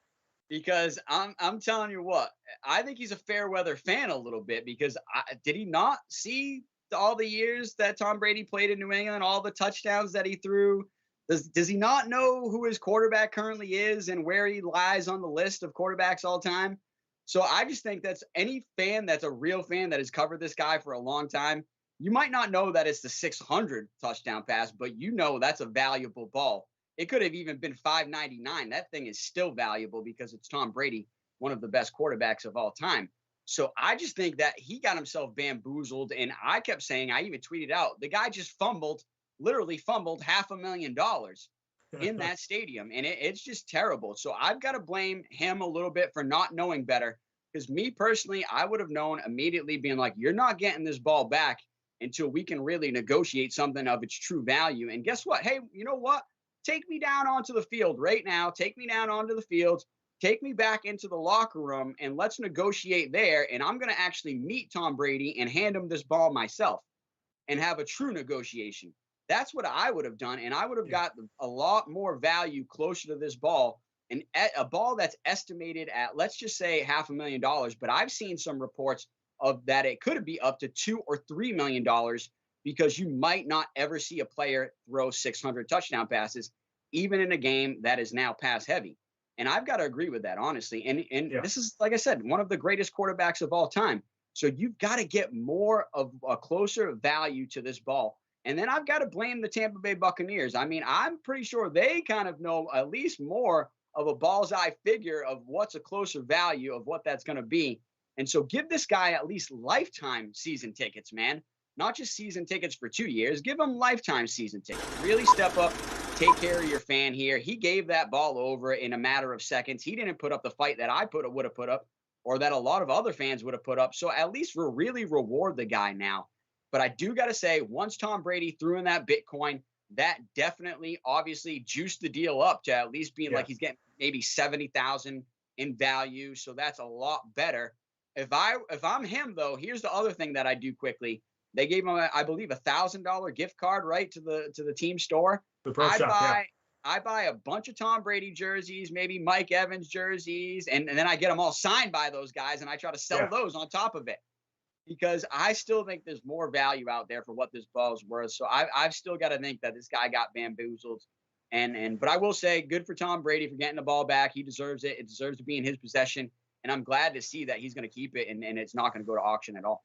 Speaker 3: because I'm telling you what, I think he's a fair weather fan a little bit because did he not see all the years that Tom Brady played in New England, all the touchdowns that he threw? Does he not know who his quarterback currently is and where he lies on the list of quarterbacks all time? So I just think that's any fan that's a real fan that has covered this guy for a long time. You might not know that it's the 600 touchdown pass, but that's a valuable ball. It could have even been 599. That thing is still valuable because it's Tom Brady, one of the best quarterbacks of all time. So I just think that he got himself bamboozled. And I kept saying, I even tweeted out, the guy just literally fumbled $500,000 in that stadium. And it's just terrible. So I've got to blame him a little bit for not knowing better. Because me personally, I would have known immediately, being like, you're not getting this ball back until we can really negotiate something of its true value. And guess what? Hey, you know what? Take me down onto the field right now. Take me down onto the field. Take me back into the locker room and let's negotiate there. And I'm going to actually meet Tom Brady and hand him this ball myself and have a true negotiation. That's what I would have done. And I would have got a lot more value closer to this ball, and a ball that's estimated at, let's just say $500,000. But I've seen some reports of that it could be up to $2 or $3 million, because you might not ever see a player throw 600 touchdown passes, even in a game that is now pass heavy. And I've got to agree with that, honestly. And this is, like I said, one of the greatest quarterbacks of all time. So you've got to get more of a closer value to this ball. And then I've got to blame the Tampa Bay Buccaneers. I mean, I'm pretty sure they kind of know at least more of a ball's eye figure of what's a closer value of what that's going to be. And so give this guy at least lifetime season tickets, man. Not just season tickets for 2 years. Give him lifetime season tickets. Really step up. Take care of your fan here. He gave that ball over in a matter of seconds. He didn't put up the fight that I would have put up, or that a lot of other fans would have put up. So at least we'll really reward the guy now. But I do got to say, once Tom Brady threw in that Bitcoin, that definitely obviously juiced the deal up to at least being like he's getting maybe 70,000 in value. So that's a lot better. If I'm him, though, here's the other thing that I do quickly. They gave him, I believe, $1,000 gift card, right, to the team store. I buy a bunch of Tom Brady jerseys, maybe Mike Evans jerseys, and then I get them all signed by those guys, and I try to sell those on top of it. because I still think there's more value out there for what this ball's worth. So I've still got to think that this guy got bamboozled. But I will say, good for Tom Brady for getting the ball back. He deserves it. It deserves to be in his possession. And I'm glad to see that he's going to keep it and it's not going to go to auction at all.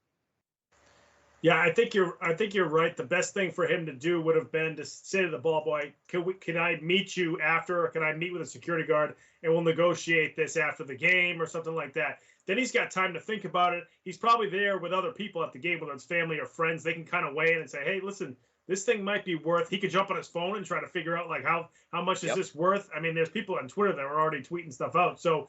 Speaker 2: Yeah, I think you're right. The best thing for him to do would have been to say to the ball boy, can I meet you after, or can I meet with a security guard and we'll negotiate this after the game or something like that. Then he's got time to think about it. He's probably there with other people at the game, whether it's family or friends. They can kind of weigh in and say, hey, listen, this thing might be worth. He could jump on his phone and try to figure out like how much is this worth. I mean, there's people on Twitter that are already tweeting stuff out. So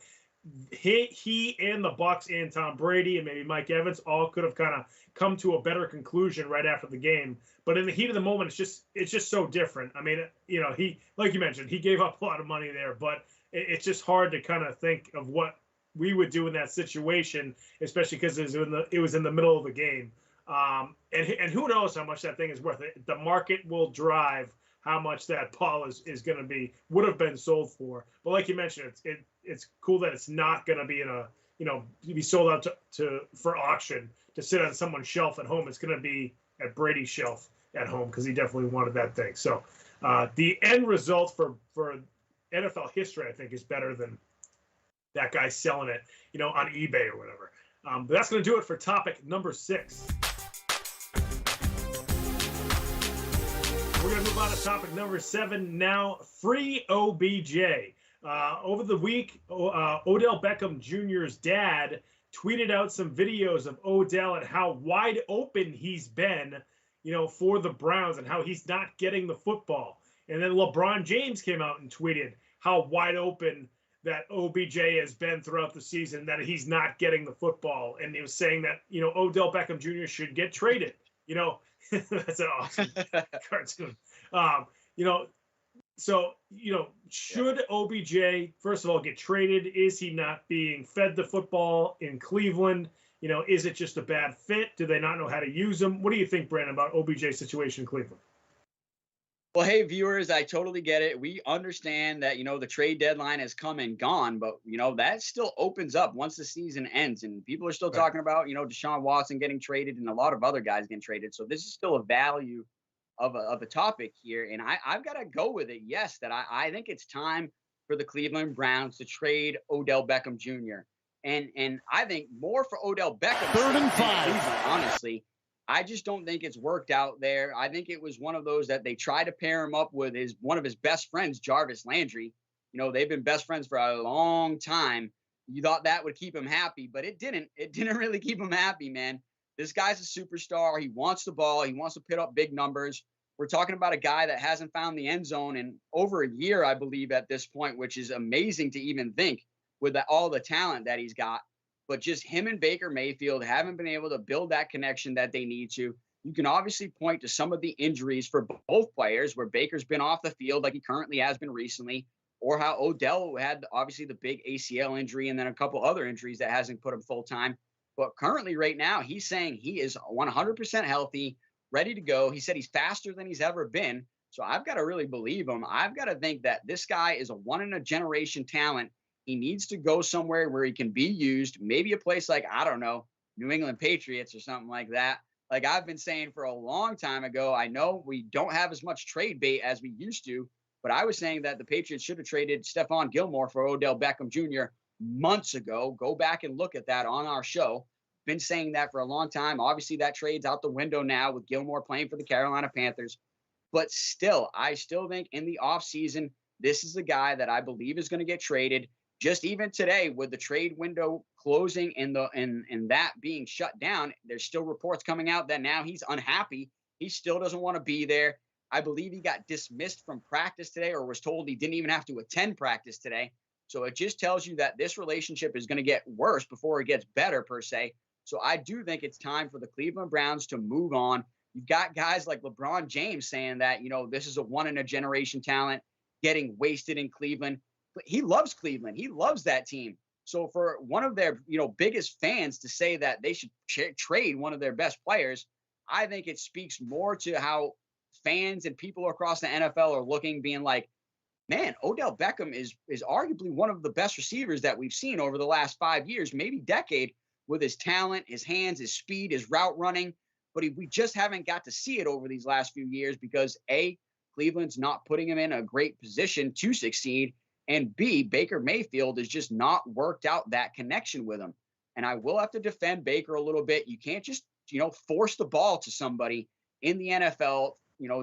Speaker 2: he and the Bucs and Tom Brady and maybe Mike Evans all could have kind of come to a better conclusion right after the game. But in the heat of the moment, it's just so different. I mean, you know, he, like you mentioned, he gave up a lot of money there, but it's just hard to kind of think of what we would do in that situation, especially because it was in the middle of the game. And who knows how much that thing is worth. The market will drive how much that ball would have been sold for. But like you mentioned, it's cool that it's not going to be be sold out for auction to sit on someone's shelf at home. It's going to be at Brady's shelf at home because he definitely wanted that thing. So the end result for NFL history, I think, is better than that guy selling it, on eBay or whatever. But that's going to do it for topic number 6. We're going to move on to topic number 7 now. Free OBJ. Over the week, Odell Beckham Jr.'s dad tweeted out some videos of Odell and how wide open he's been, for the Browns and how he's not getting the football. And then LeBron James came out and tweeted how wide open that OBJ has been throughout the season, that he's not getting the football. And he was saying that, Odell Beckham Jr. should get traded. That's an awesome cartoon. Should OBJ, first of all, get traded? Is he not being fed the football in Cleveland? Is it just a bad fit? Do they not know how to use him? What do you think, Brandon, about OBJ's situation in Cleveland?
Speaker 3: Well, hey, viewers, I totally get it. We understand that, the trade deadline has come and gone, but, that still opens up once the season ends. And people are still talking about, Deshaun Watson getting traded and a lot of other guys getting traded. So this is still a value of a topic here. And I've got to go with it. Yes, that I think it's time for the Cleveland Browns to trade Odell Beckham Jr. And I think more for Odell Beckham.
Speaker 4: 3rd and 5.
Speaker 3: Honestly. I just don't think it's worked out there. I think it was one of those that they tried to pair him up with one of his best friends, Jarvis Landry. They've been best friends for a long time. You thought that would keep him happy, but it didn't. It didn't really keep him happy, man. This guy's a superstar. He wants the ball. He wants to put up big numbers. We're talking about a guy that hasn't found the end zone in over a year, I believe, at this point, which is amazing to even think with all the talent that he's got. But just him and Baker Mayfield haven't been able to build that connection that they need to. You can obviously point to some of the injuries for both players where Baker's been off the field like he currently has been recently, or how Odell had obviously the big ACL injury and then a couple other injuries that hasn't put him full time. But currently right now, he's saying he is 100% healthy, ready to go. He said he's faster than he's ever been. So I've got to really believe him. I've got to think that this guy is a one-in-a-generation talent. He needs to go somewhere where he can be used, maybe a place like, I don't know, New England Patriots or something like that. Like I've been saying for a long time ago, I know we don't have as much trade bait as we used to, but I was saying that the Patriots should have traded Stephon Gilmore for Odell Beckham Jr. months ago. Go back and look at that on our show. Been saying that for a long time. Obviously, that trade's out the window now with Gilmore playing for the Carolina Panthers. But still, I still think in the offseason, this is the guy that I believe is going to get traded. Just even today, with the trade window closing and that being shut down, there's still reports coming out that now he's unhappy. He still doesn't want to be there. I believe he got dismissed from practice today, or was told he didn't even have to attend practice today. So it just tells you that this relationship is going to get worse before it gets better, per se. So I do think it's time for the Cleveland Browns to move on. You've got guys like LeBron James saying that, this is a one-in-a-generation talent getting wasted in Cleveland. But he loves Cleveland. He loves that team. So for one of their, biggest fans to say that they should trade one of their best players, I think it speaks more to how fans and people across the NFL are looking, being like, man, Odell Beckham is arguably one of the best receivers that we've seen over the last 5 years, maybe decade. with his talent, his hands, his speed, his route running. But we just haven't got to see it over these last few years because A, Cleveland's not putting him in a great position to succeed. And B, Baker Mayfield has just not worked out that connection with him. And I will have to defend Baker a little bit. You can't just, force the ball to somebody in the NFL.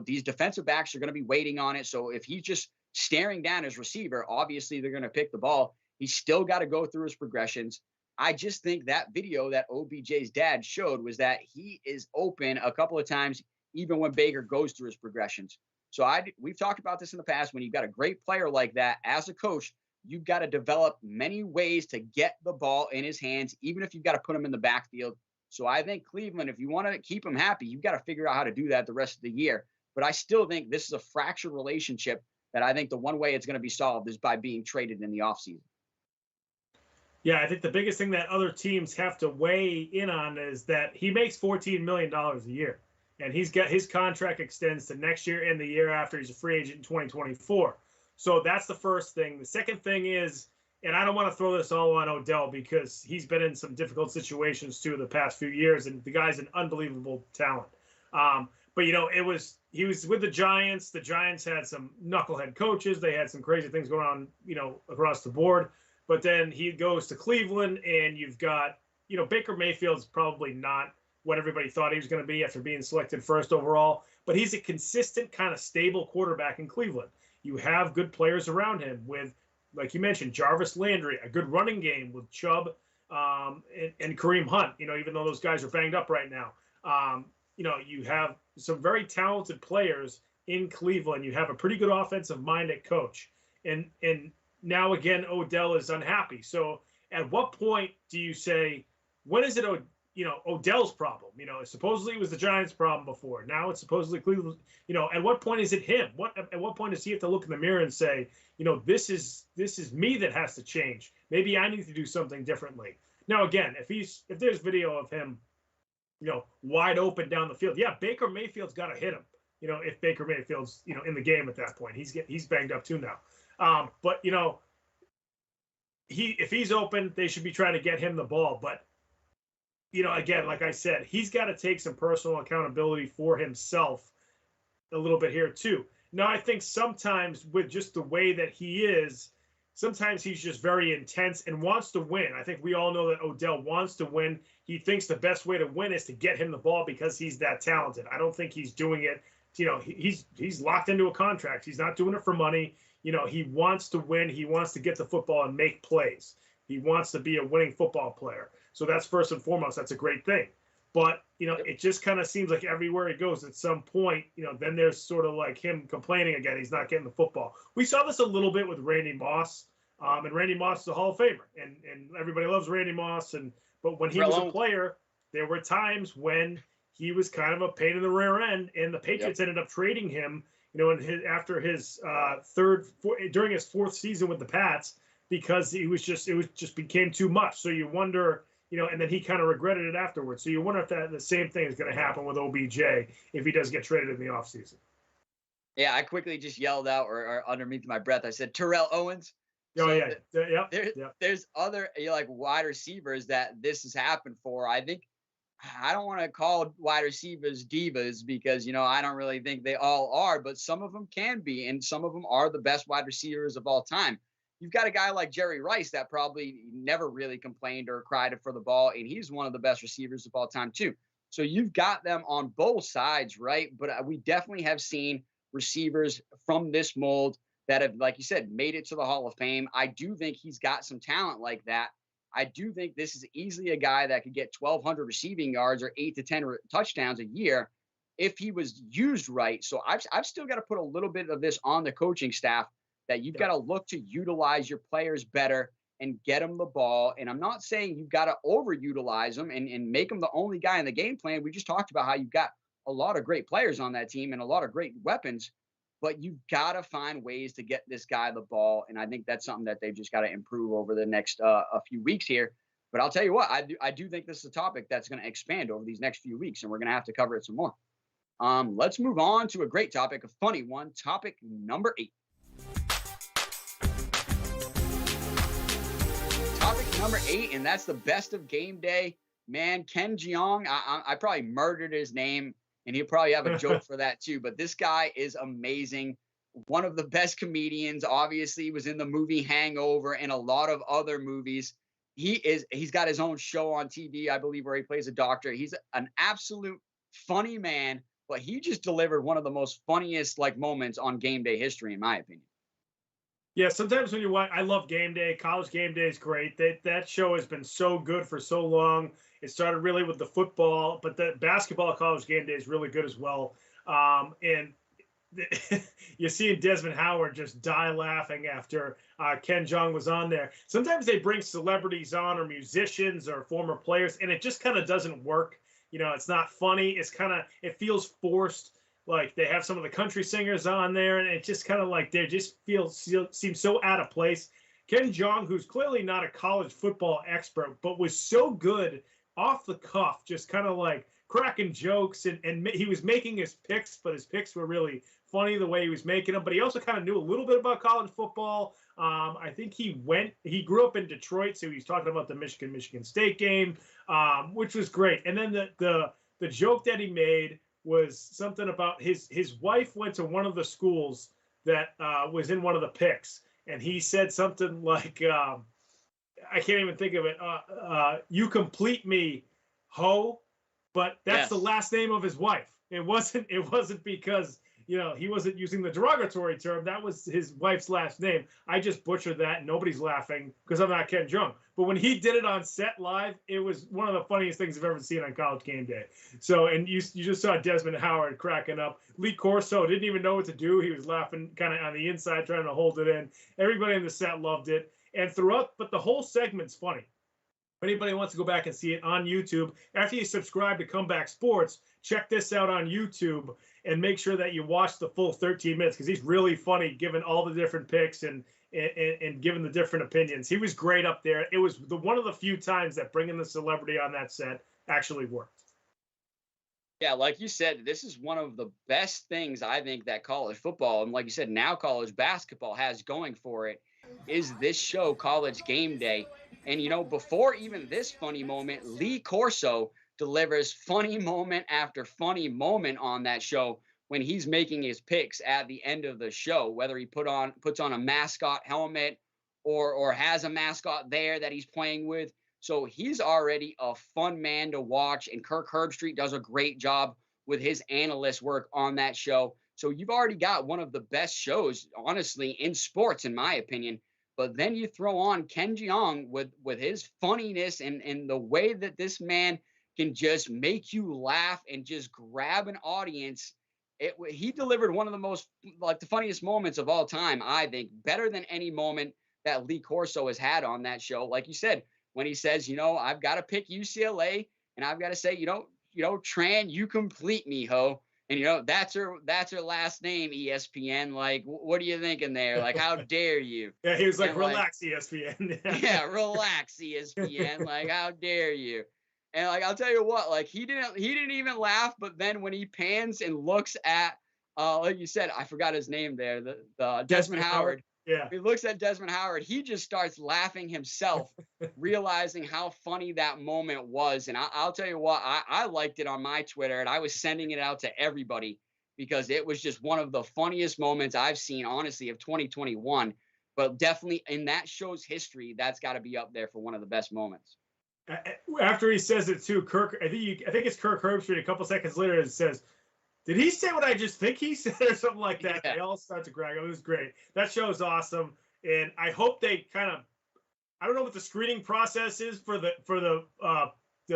Speaker 3: These defensive backs are going to be waiting on it. So if he's just staring down his receiver, obviously they're going to pick the ball. He's still got to go through his progressions. I just think that video that OBJ's dad showed was that he is open a couple of times, even when Baker goes through his progressions. So we've talked about this in the past. When you've got a great player like that, as a coach, you've got to develop many ways to get the ball in his hands, even if you've got to put him in the backfield. So I think Cleveland, if you want to keep him happy, you've got to figure out how to do that the rest of the year. But I still think this is a fractured relationship that I think the one way it's going to be solved is by being traded in the offseason.
Speaker 2: Yeah, I think the biggest thing that other teams have to weigh in on is that he makes $14 million a year. And he's got his contract extends to next year and the year after. He's a free agent in 2024. So that's the first thing. The second thing is, and I don't want to throw this all on Odell because he's been in some difficult situations too the past few years, and the guy's an unbelievable talent. But he was with the Giants. The Giants had some knucklehead coaches. They had some crazy things going on, across the board. But then he goes to Cleveland, and you've got, Baker Mayfield's probably not what everybody thought he was going to be after being selected first overall. But he's a consistent, kind of stable quarterback in Cleveland. You have good players around him with, like you mentioned, Jarvis Landry, a good running game with Chubb and Kareem Hunt, even though those guys are banged up right now. You have some very talented players in Cleveland. You have a pretty good offensive-minded coach. And now, again, Odell is unhappy. So at what point do you say, when is it Odell's problem? Supposedly it was the Giants' problem before. Now it's supposedly Cleveland. At what point is it him? At what point does he have to look in the mirror and say, this is me that has to change. Maybe I need to do something differently. Now, again, if there's video of him, wide open down the field, yeah, Baker Mayfield's got to hit him. If Baker Mayfield's in the game at that point, he's banged up too now. But if he's open, they should be trying to get him the ball. But again, like I said, he's got to take some personal accountability for himself a little bit here too. Now, I think sometimes with just the way that he is, sometimes he's just very intense and wants to win. I think we all know that Odell wants to win. He thinks the best way to win is to get him the ball because he's that talented. I don't think he's doing it. He's locked into a contract. He's not doing it for money. He wants to win. He wants to get the football and make plays. He wants to be a winning football player. So that's first and foremost. That's a great thing. But, it just kind of seems like everywhere he goes at some point, then there's sort of like him complaining again. He's not getting the football. We saw this a little bit with Randy Moss. And Randy Moss is a Hall of Famer. And everybody loves Randy Moss. But when he was a player, there were times when he was kind of a pain in the rear end. And the Patriots ended up trading him, after his during his fourth season with the Pats, because it just became too much. So you wonder, and then he kind of regretted it afterwards. So you wonder if the same thing is going to happen with OBJ if he does get traded in the offseason.
Speaker 3: Yeah, I quickly just yelled out or underneath my breath, I said, Terrell Owens.
Speaker 2: Oh,
Speaker 3: So
Speaker 2: yeah.
Speaker 3: There's other wide receivers that this has happened for. I think I don't want to call wide receivers divas because, I don't really think they all are, but some of them can be, and some of them are the best wide receivers of all time. You've got a guy like Jerry Rice that probably never really complained or cried for the ball, and he's one of the best receivers of all time too. So you've got them on both sides, right? But we definitely have seen receivers from this mold that have, like you said, made it to the Hall of Fame. I do think he's got some talent like that. I do think this is easily a guy that could get 1,200 receiving yards or 8 to 10 touchdowns a year if he was used right. So I've still got to put a little bit of this on the coaching staff that you've got to look to utilize your players better and get them the ball. And I'm not saying you've got to overutilize them and make them the only guy in the game plan. We just talked about how you've got a lot of great players on that team and a lot of great weapons. But you've got to find ways to get this guy the ball. And I think that's something that they've just got to improve over the next a few weeks here. But I'll tell you what, I do think this is a topic that's going to expand over these next few weeks, and we're going to have to cover it some more. Let's move on to a great topic, a funny one, topic number 8. Topic number 8, and that's the best of game day. Man, Ken Jeong, I probably murdered his name, and he'll probably have a joke for that too. But this guy is amazing. One of the best comedians. Obviously, he was in the movie Hangover and a lot of other movies. He's got his own show on TV, I believe, where he plays a doctor. He's an absolute funny man, but he just delivered one of the most funniest moments on game day history, in my opinion.
Speaker 2: Yeah, sometimes when you watch, I love Game Day. College Game Day is great. That show has been so good for so long. It started really with the football, but the basketball College Game Day is really good as well. And you're seeing Desmond Howard just die laughing after Ken Jeong was on there. Sometimes they bring celebrities on or musicians or former players, and it just kind of doesn't work. It's not funny. It feels forced. Like they have some of the country singers on there, and it just kind of they just seem so out of place. Ken Jeong, who's clearly not a college football expert, but was so good off the cuff, just kind of cracking jokes, and he was making his picks, but his picks were really funny the way he was making them. But he also kind of knew a little bit about college football. I think he grew up in Detroit, so he was talking about the Michigan State game, which was great. And then the joke that he made was something about his wife went to one of the schools that was in one of the picks, and he said something like, I can't even think of it. You complete me, ho, but that's the last name of his wife. It wasn't because he wasn't using the derogatory term. That was his wife's last name. I just butchered that, and nobody's laughing because I'm not Ken Jeong. But when he did it on set live, it was one of the funniest things I've ever seen on College Game Day. So, and you just saw Desmond Howard cracking up. Lee Corso didn't even know what to do. He was laughing kind of on the inside, trying to hold it in. Everybody in the set loved it. And but the whole segment's funny. If anybody wants to go back and see it on YouTube, after you subscribe to Comeback Sports, check this out on YouTube and make sure that you watch the full 13 minutes because he's really funny, given all the different picks and given the different opinions. He was great up there. It was one of the few times that bringing the celebrity on that set actually worked.
Speaker 3: Yeah, like you said, this is one of the best things I think that college football, and like you said, now college basketball has going for it, is this show, College Game Day. And, before even this funny moment, Lee Corso delivers funny moment after funny moment on that show when he's making his picks at the end of the show, whether he puts on a mascot helmet or has a mascot there that he's playing with. So he's already a fun man to watch, and Kirk Herbstreit does a great job with his analyst work on that show. So you've already got one of the best shows, honestly, in sports, in my opinion. But then you throw on Ken Jeong with his funniness and the way that this man can just make you laugh and just grab an audience. He delivered one of the most, the funniest moments of all time, I think, better than any moment that Lee Corso has had on that show. Like you said, when he says, I've got to pick UCLA, and I've got to say, Tran, you complete me, ho. And that's her last name, ESPN. What are you thinking there? How dare you?
Speaker 2: Yeah, he was relax, ESPN.
Speaker 3: Yeah, relax, ESPN. How dare you? And I'll tell you what, he didn't even laugh, but then when he pans and looks at like you said, I forgot his name there, the Desmond Howard.
Speaker 2: Yeah.
Speaker 3: He looks at Desmond Howard, he just starts laughing himself, realizing how funny that moment was. And I'll tell you what, I liked it on my Twitter, and I was sending it out to everybody because it was just one of the funniest moments I've seen, honestly, of 2021. But definitely in that show's history, that's got to be up there for one of the best moments.
Speaker 2: After he says it too, I think it's Kirk Herbstreit. A couple seconds later, it says, "Did he say what I just think he said?" or something like that. Yeah. They all start to crack up. It was great. That show is awesome, and I hope they I don't know what the screening process is for the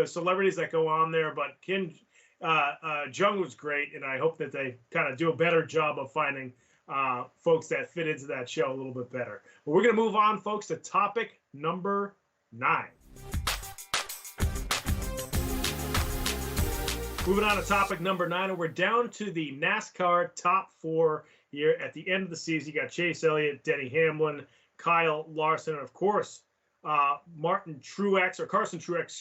Speaker 2: celebrities that go on there, but Ken Jeong was great, and I hope that they kind of do a better job of finding folks that fit into that show a little bit better. But we're gonna move on, folks, to topic number 9. Moving on to topic number 9, and we're down to the NASCAR top 4 here at the end of the season. You got Chase Elliott, Denny Hamlin, Kyle Larson, and of course, Carson Truex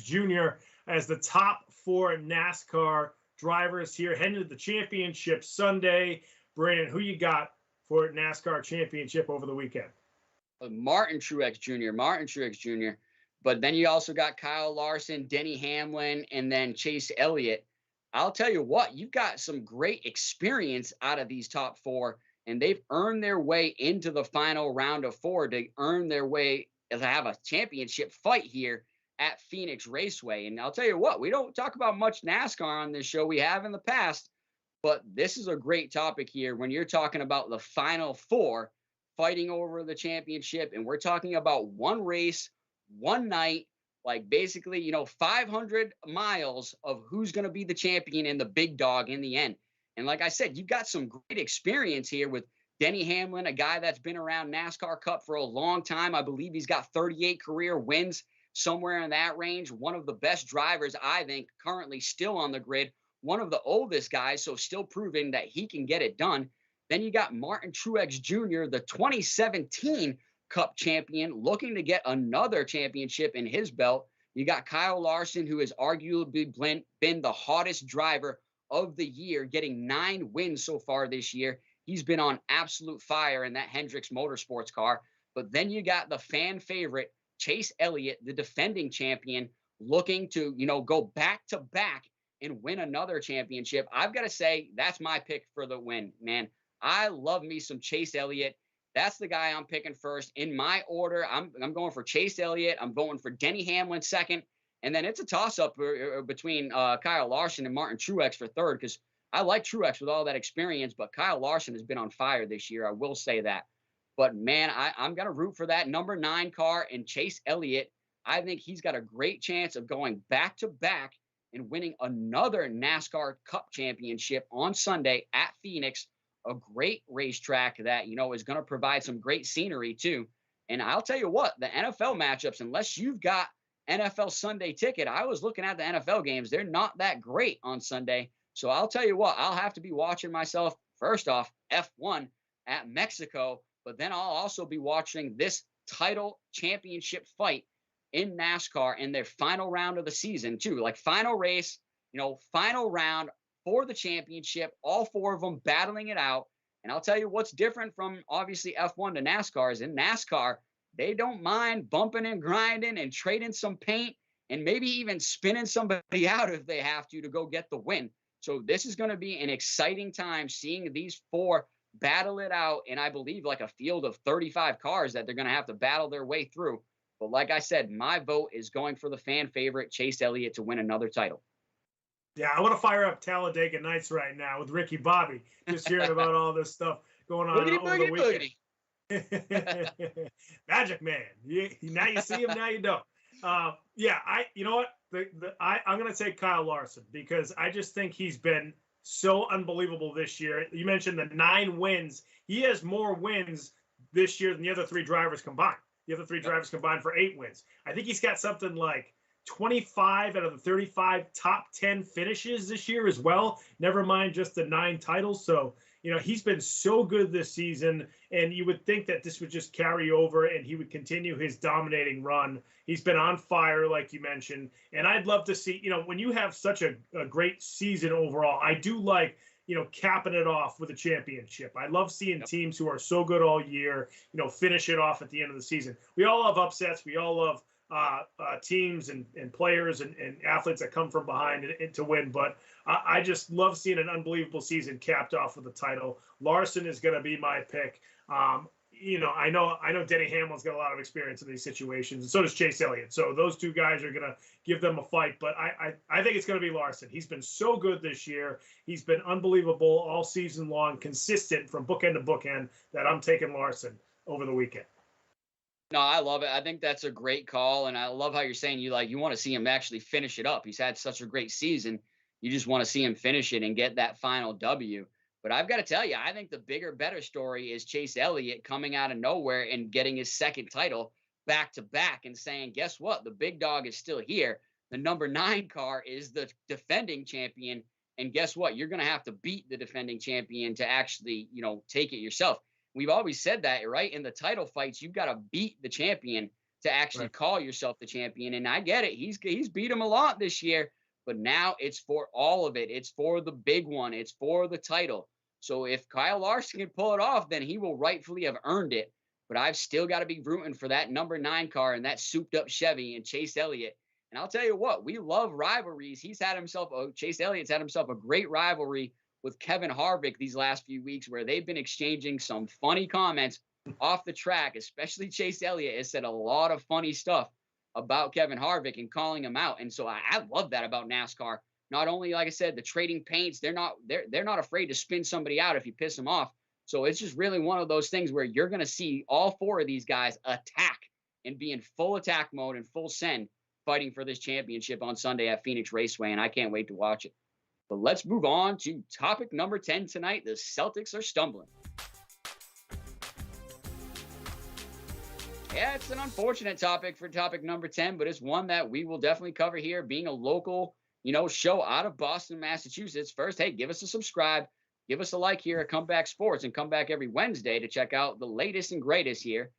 Speaker 2: Jr. as the top 4 NASCAR drivers here heading to the championship Sunday. Brandon, who you got for NASCAR championship over the weekend?
Speaker 3: Martin Truex Jr., Martin Truex Jr. But then you also got Kyle Larson, Denny Hamlin, and then Chase Elliott. I'll tell you what, you've got some great experience out of these top four, and they've earned their way into the final round of four to earn their way to have a championship fight here at Phoenix Raceway. And I'll tell you what, we don't talk about much NASCAR on this show. We have in the past, but this is a great topic here when you're talking about the final four fighting over the championship. And we're talking about one race, one night, like basically, 500 miles of who's going to be the champion and the big dog in the end. And like I said, you've got some great experience here with Denny Hamlin, a guy that's been around NASCAR Cup for a long time. I believe he's got 38 career wins, somewhere in that range. One of the best drivers, I think, currently still on the grid. One of the oldest guys, so still proving that he can get it done. Then you got Martin Truex Jr., the 2017 Cup champion, looking to get another championship in his belt. You got Kyle Larson, who has arguably been the hottest driver of the year, getting 9 wins so far this year. He's been on absolute fire in that Hendricks Motorsports car. But then you got the fan favorite, Chase Elliott, the defending champion, looking to, go back to back and win another championship. I've got to say, that's my pick for the win, man. I love me some Chase Elliott. That's the guy I'm picking first. In my order, I'm going for Chase Elliott. I'm voting for Denny Hamlin second. And then it's a toss-up between Kyle Larson and Martin Truex for third, because I like Truex with all that experience, but Kyle Larson has been on fire this year. I will say that. But, man, I'm going to root for that number 9 car and Chase Elliott. I think he's got a great chance of going back-to-back and winning another NASCAR Cup championship on Sunday at Phoenix, a great racetrack that, is going to provide some great scenery too. And I'll tell you what, the NFL matchups, unless you've got NFL Sunday ticket, I was looking at the NFL games. They're not that great on Sunday. So I'll tell you what, I'll have to be watching myself, first off, F1 at Mexico, but then I'll also be watching this title championship fight in NASCAR in their final round of the season too. Like final race, final round for the championship, all 4 of them battling it out. And I'll tell you what's different from obviously F1 to NASCAR is in NASCAR, they don't mind bumping and grinding and trading some paint and maybe even spinning somebody out if they have to go get the win. So this is going to be an exciting time seeing these 4 battle it out. And I believe like a field of 35 cars that they're going to have to battle their way through. But like I said, my vote is going for the fan favorite, Chase Elliott, to win another title.
Speaker 2: Yeah, I want to fire up Talladega Nights right now with Ricky Bobby, just hearing about all this stuff going on over the weekend. Magic Man. Now you see him, now you don't. You know what? I'm going to take Kyle Larson because I just think he's been so unbelievable this year. You mentioned the 9 wins. He has more wins this year than the other 3 drivers combined. The other 3 drivers combined for 8 wins. I think he's got something like 25 out of the 35 top 10 finishes this year as well. Never mind just the 9 titles. So, he's been so good this season, and you would think that this would just carry over and he would continue his dominating run. He's been on fire, like you mentioned. And I'd love to see, when you have such a great season overall, I do like, capping it off with a championship. I love seeing teams who are so good all year, finish it off at the end of the season. We all love upsets. We all love teams and players and athletes that come from behind and to win. But I just love seeing an unbelievable season capped off with a title. Larson is going to be my pick. I know Denny Hamlin's got a lot of experience in these situations, and so does Chase Elliott. So those 2 guys are going to give them a fight. But I think it's going to be Larson. He's been so good this year. He's been unbelievable all season long, consistent from bookend to bookend, that I'm taking Larson over the weekend.
Speaker 3: No, I love it. I think that's a great call. And I love how you're saying you want to see him actually finish it up. He's had such a great season. You just want to see him finish it and get that final W. But I've got to tell you, I think the bigger, better story is Chase Elliott coming out of nowhere and getting his 2nd title back to back and saying, guess what? The big dog is still here. The number 9 car is the defending champion. And guess what? You're going to have to beat the defending champion to actually, take it yourself. We've always said that, right? In the title fights, you've got to beat the champion to actually call yourself the champion. And I get it. He's beat him a lot this year, but now it's for all of it. It's for the big one. It's for the title. So if Kyle Larson can pull it off, then he will rightfully have earned it. but I've still got to be rooting for that number 9 car and that souped up Chevy and Chase Elliott. And I'll tell you what, we love rivalries. Chase Elliott's had himself a great rivalry with Kevin Harvick these last few weeks, where they've been exchanging some funny comments off the track. Especially Chase Elliott has said a lot of funny stuff about Kevin Harvick and calling him out. And so I love that about NASCAR. Not only, like I said, the trading paints, they're not afraid to spin somebody out if you piss them off. So it's just really one of those things where you're going to see all 4 of these guys attack and be in full attack mode and full send, fighting for this championship on Sunday at Phoenix Raceway, and I can't wait to watch it. But let's move on to topic number 10 tonight. The Celtics are stumbling. Yeah, it's an unfortunate topic for topic number 10, but it's one that we will definitely cover here, being a local, show out of Boston, Massachusetts. First, hey, give us a subscribe, give us a like here at Comeback Sports, and come back every Wednesday to check out the latest and greatest here.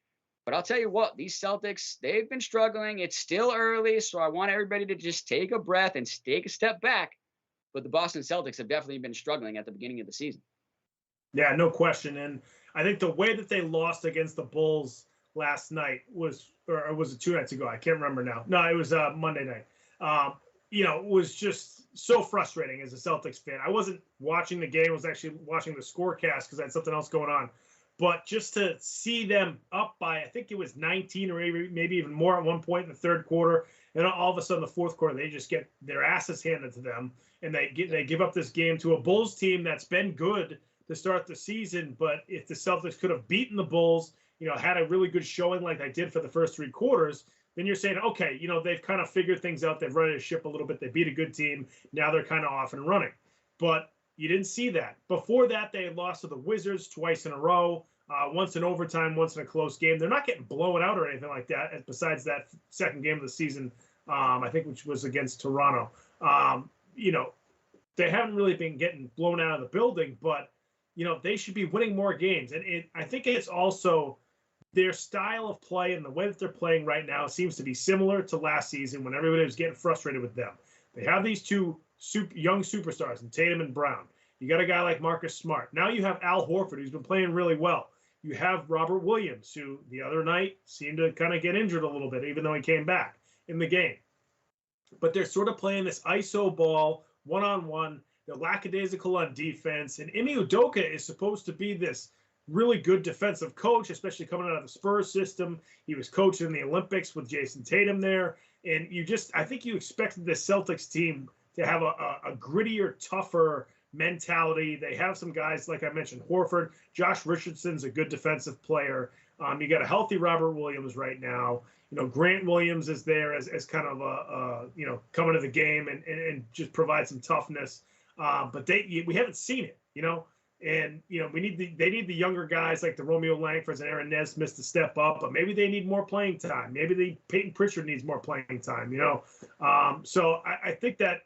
Speaker 3: But I'll tell you what, these Celtics, they've been struggling. It's still early, so I want everybody to just take a breath and take a step back. But the Boston Celtics have definitely been struggling at the beginning of the season.
Speaker 2: Yeah, no question. And I think the way that they lost against the Bulls last night was it 2 nights ago? I can't remember now. No, it was Monday night. Was just so frustrating as a Celtics fan. I wasn't watching the game. I was actually watching the scorecast because I had something else going on. But just to see them up by, I think it was 19 or maybe even more at one point in the third quarter, and all of a sudden the fourth quarter, they just get their asses handed to them, and they give up this game to a Bulls team that's been good to start the season. But if the Celtics could have beaten the Bulls, had a really good showing like they did for the first 3 quarters, then you're saying, okay, they've kind of figured things out. They've ready to ship a little bit. They beat a good team. Now they're kind of off and running. But you didn't see that. Before that, they had lost to the Wizards twice in a row, once in overtime, once in a close game. They're not getting blown out or anything like that, besides that second game of the season, I think, which was against Toronto. They haven't really been getting blown out of the building, but, they should be winning more games. And I think it's also their style of play and the way that they're playing right now seems to be similar to last season when everybody was getting frustrated with them. They have these 2 young superstars in Tatum and Brown. You got a guy like Marcus Smart. Now you have Al Horford, who's been playing really well. You have Robert Williams, who the other night seemed to kind of get injured a little bit, even though he came back in the game. But they're sort of playing this ISO ball, one-on-one. They're lackadaisical on defense. And Ime Udoka is supposed to be this really good defensive coach, especially coming out of the Spurs system. He was coaching in the Olympics with Jason Tatum there. And I think you expected the Celtics team to have a grittier, tougher mentality. They have some guys, like I mentioned, Horford. Josh Richardson's a good defensive player. You got a healthy Robert Williams right now. Grant Williams is there as kind of coming to the game and just provide some toughness. But we haven't seen it, and they need the younger guys like the Romeo Langfords and Aaron Nesmith to step up, but maybe they need more playing time. Maybe Peyton Pritchard needs more playing time, So I think that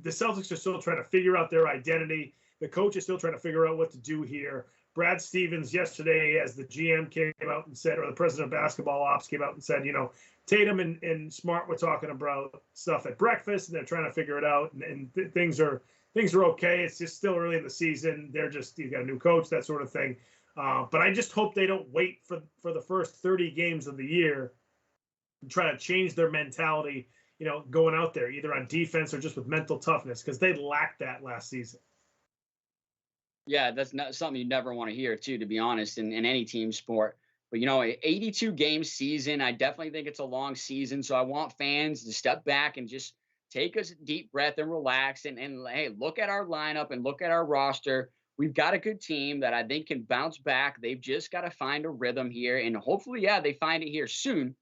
Speaker 2: the Celtics are still trying to figure out their identity. The coach is still trying to figure out what to do here. Brad Stevens yesterday, as the GM came out and said, or the president of basketball ops came out and said, Tatum and Smart were talking about stuff at breakfast, and they're trying to figure it out, and things are okay. It's just still early in the season. You got a new coach, that sort of thing. But I just hope they don't wait for the first 30 games of the year and try to change their mentality, going out there, either on defense or just with mental toughness, because they lacked that last season.
Speaker 3: Yeah, that's not something you never want to hear, too, to be honest, in any team sport. But, an 82-game season, I definitely think it's a long season. So I want fans to step back and just take a deep breath and relax and hey, look at our lineup and look at our roster. We've got a good team that I think can bounce back. They've just got to find a rhythm here. And hopefully, they find it here soon.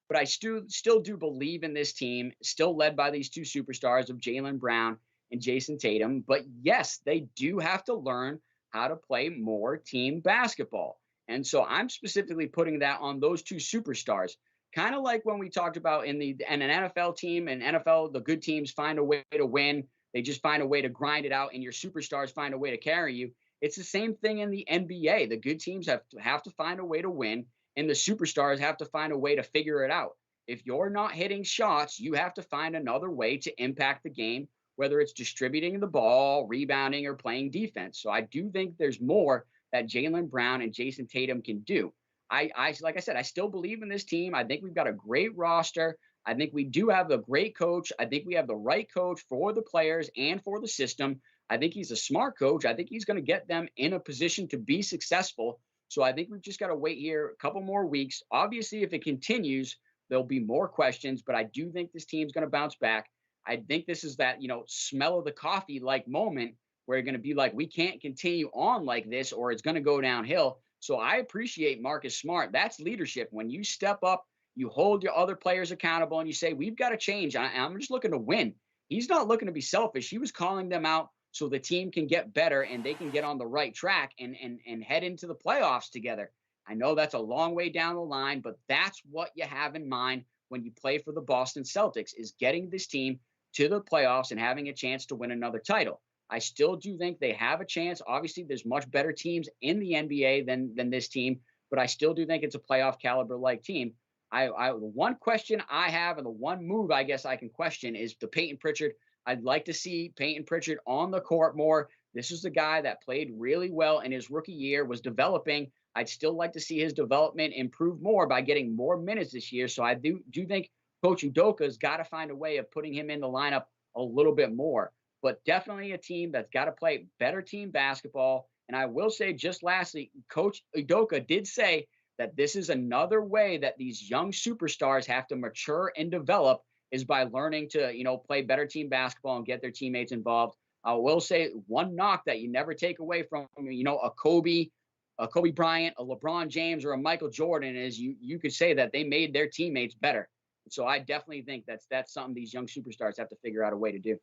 Speaker 3: But I still do believe in this team, still led by these 2 superstars of Jaylen Brown and Jason Tatum. But yes, they do have to learn how to play more team basketball. And so I'm specifically putting that on those 2 superstars. Kind of like when we talked about in an NFL team, and NFL, the good teams find a way to win. They just find a way to grind it out, and your superstars find a way to carry you. It's the same thing in the NBA. The good teams have to find a way to win, and the superstars have to find a way to figure it out. If you're not hitting shots, you have to find another way to impact the game, whether it's distributing the ball, rebounding, or playing defense. So I do think there's more that Jaylen Brown and Jason Tatum can do. like I said, I still believe in this team. I think we've got a great roster. I think we do have a great coach. I think we have the right coach for the players and for the system. I think he's a smart coach. I think he's going to get them in a position to be successful. So I think we've just got to wait here a couple more weeks. Obviously, if it continues, there'll be more questions, but I do think this team's going to bounce back. I think this is that, smell of the coffee like moment where you're going to be like, we can't continue on like this or it's going to go downhill. So I appreciate Marcus Smart. That's leadership. When you step up, you hold your other players accountable and you say, we've got to change. I'm just looking to win. He's not looking to be selfish. He was calling them out so the team can get better and they can get on the right track and head into the playoffs together. I know that's a long way down the line, but that's what you have in mind when you play for the Boston Celtics, is getting this team to the playoffs and having a chance to win another title. I still do think they have a chance. Obviously, there's much better teams in the NBA than this team, but I still do think it's a playoff caliber like team. The one question I have and the one move I guess I can question is the Peyton Pritchard. I'd like to see Peyton Pritchard on the court more. This is the guy that played really well in his rookie year, was developing. I'd still like to see his development improve more by getting more minutes this year. So I do think Coach Udoka's got to find a way of putting him in the lineup a little bit more. But definitely a team that's got to play better team basketball. And I will say, just lastly, Coach Udoka did say that this is another way that these young superstars have to mature and develop, is by learning to, play better team basketball and get their teammates involved. I will say one knock that you never take away from, a Kobe Bryant, a LeBron James, or a Michael Jordan is you could say that they made their teammates better. So I definitely think that's something these young superstars have to figure out a way to do.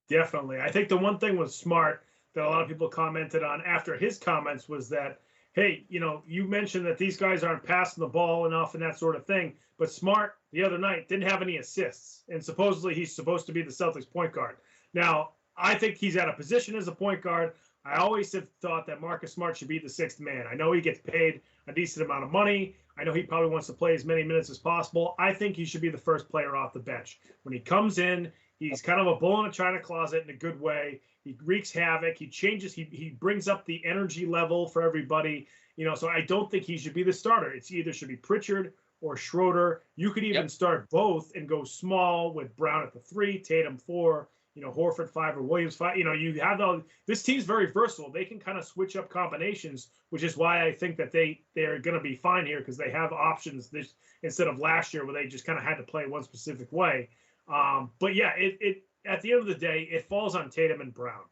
Speaker 2: Definitely. I think the one thing was Smart that a lot of people commented on after his comments was that, hey, you mentioned that these guys aren't passing the ball enough and that sort of thing, but Smart the other night didn't have any assists, and supposedly he's supposed to be the Celtics point guard. Now, I think he's at a position as a point guard. I always have thought that Marcus Smart should be the sixth man. I know he gets paid a decent amount of money. I know he probably wants to play as many minutes as possible. I think he should be the first player off the bench. When he comes in, he's kind of a bull in a china closet in a good way. He wreaks havoc. He changes. He brings up the energy level for everybody. So I don't think he should be the starter. It's either should be Pritchard or Schroeder. You could even start both and go small with Brown at the 3, Tatum 4, Horford 5 or Williams 5. You have this team's very versatile. They can kind of switch up combinations, which is why I think that they're going to be fine here, because they have options this instead of last year where they just kind of had to play one specific way. But yeah, it at the end of the day, it falls on Tatum and Brown.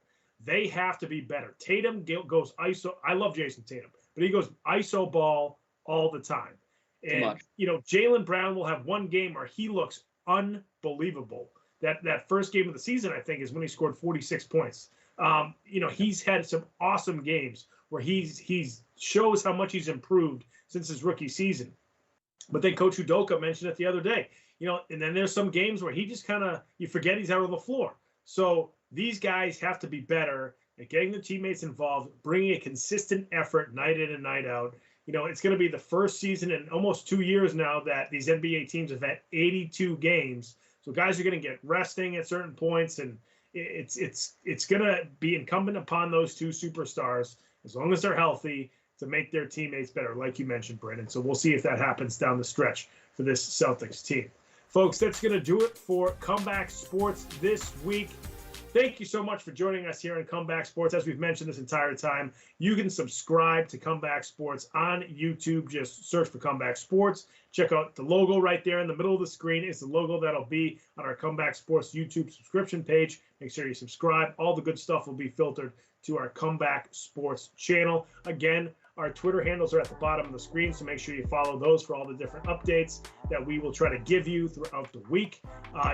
Speaker 2: They have to be better. Tatum goes ISO. I love Jason Tatum, but he goes ISO ball all the time. And, Jaylen Brown will have one game where he looks unbelievable. That first game of the season, I think, is when he scored 46 points. He's had some awesome games where he's shows how much he's improved since his rookie season. But then Coach Udoka mentioned it the other day, and then there's some games where he just kind of, you forget he's out on the floor. So these guys have to be better at getting the teammates involved, bringing a consistent effort night in and night out. It's going to be the first season in almost 2 years now that these NBA teams have had 82 games. So guys are going to get resting at certain points, and it's going to be incumbent upon those two superstars, as long as they're healthy, to make their teammates better, like you mentioned, Brandon. So we'll see if that happens down the stretch for this Celtics team. Folks, that's going to do it for Comeback Sports this week. Thank you so much for joining us here on Comeback Sports. As we've mentioned this entire time, you can subscribe to Comeback Sports on YouTube. Just search for Comeback Sports. Check out the logo right there in the middle of the screen. It's the logo that'll be on our Comeback Sports YouTube subscription page. Make sure you subscribe. All the good stuff will be filtered to our Comeback Sports channel. Again, our Twitter handles are at the bottom of the screen, so make sure you follow those for all the different updates that we will try to give you throughout the week.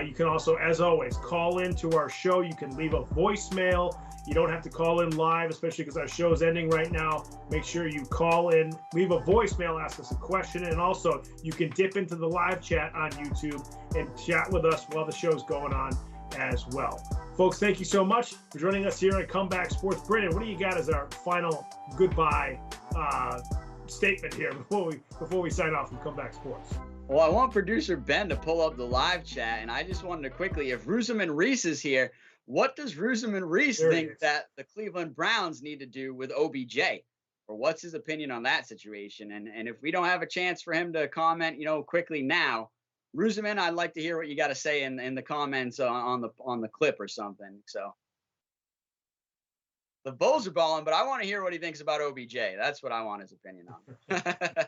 Speaker 2: You can also, as always, call in to our show. You can leave a voicemail. You don't have to call in live, especially because our show is ending right now. Make sure you call in, leave a voicemail, ask us a question, and also you can dip into the live chat on YouTube and chat with us while the show's going on as well. Folks, thank you so much for joining us here on Comeback Sports. Brandon, what do you got as our final goodbye statement here before we sign off from Comeback Sports?
Speaker 3: Well, I want producer Ben to pull up the live chat, and I just wanted to quickly, if Ruseman Reese is here, what does Ruseman Reese think that the Cleveland Browns need to do with OBJ? or what's his opinion on that situation? And if we don't have a chance for him to comment, quickly now, Ruseman, I'd like to hear what you got to say in the comments on the clip or something. So the Bulls are balling, but I want to hear what he thinks about OBJ. That's what I want his opinion on.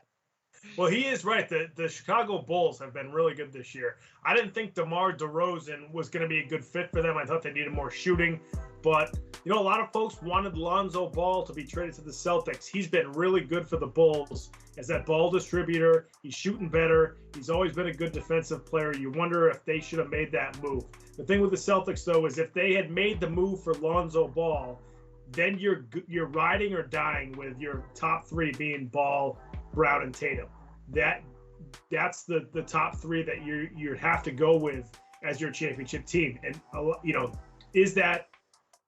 Speaker 2: Well, he is right. The Chicago Bulls have been really good this year. I didn't think DeMar DeRozan was going to be a good fit for them. I thought they needed more shooting. But, a lot of folks wanted Lonzo Ball to be traded to the Celtics. He's been really good for the Bulls as that ball distributor. He's shooting better. He's always been a good defensive player. You wonder if they should have made that move. The thing with the Celtics, though, is if they had made the move for Lonzo Ball, then you're riding or dying with your top three being Ball, Brown, and Tatum. That's the top three that you have to go with as your championship team. And is that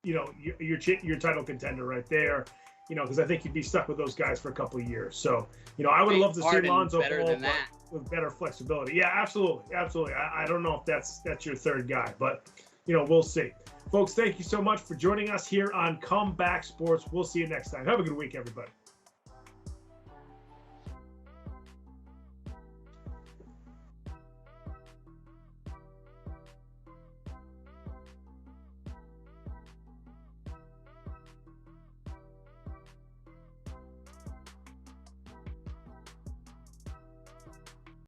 Speaker 2: your title contender right there? Because I think you'd be stuck with those guys for a couple of years. So I would love to see Lonzo Ball with better flexibility. Yeah, absolutely. I don't know if that's your third guy, but we'll see. Folks, thank you so much for joining us here on Comeback Sports. We'll see you next time. Have a good week, everybody.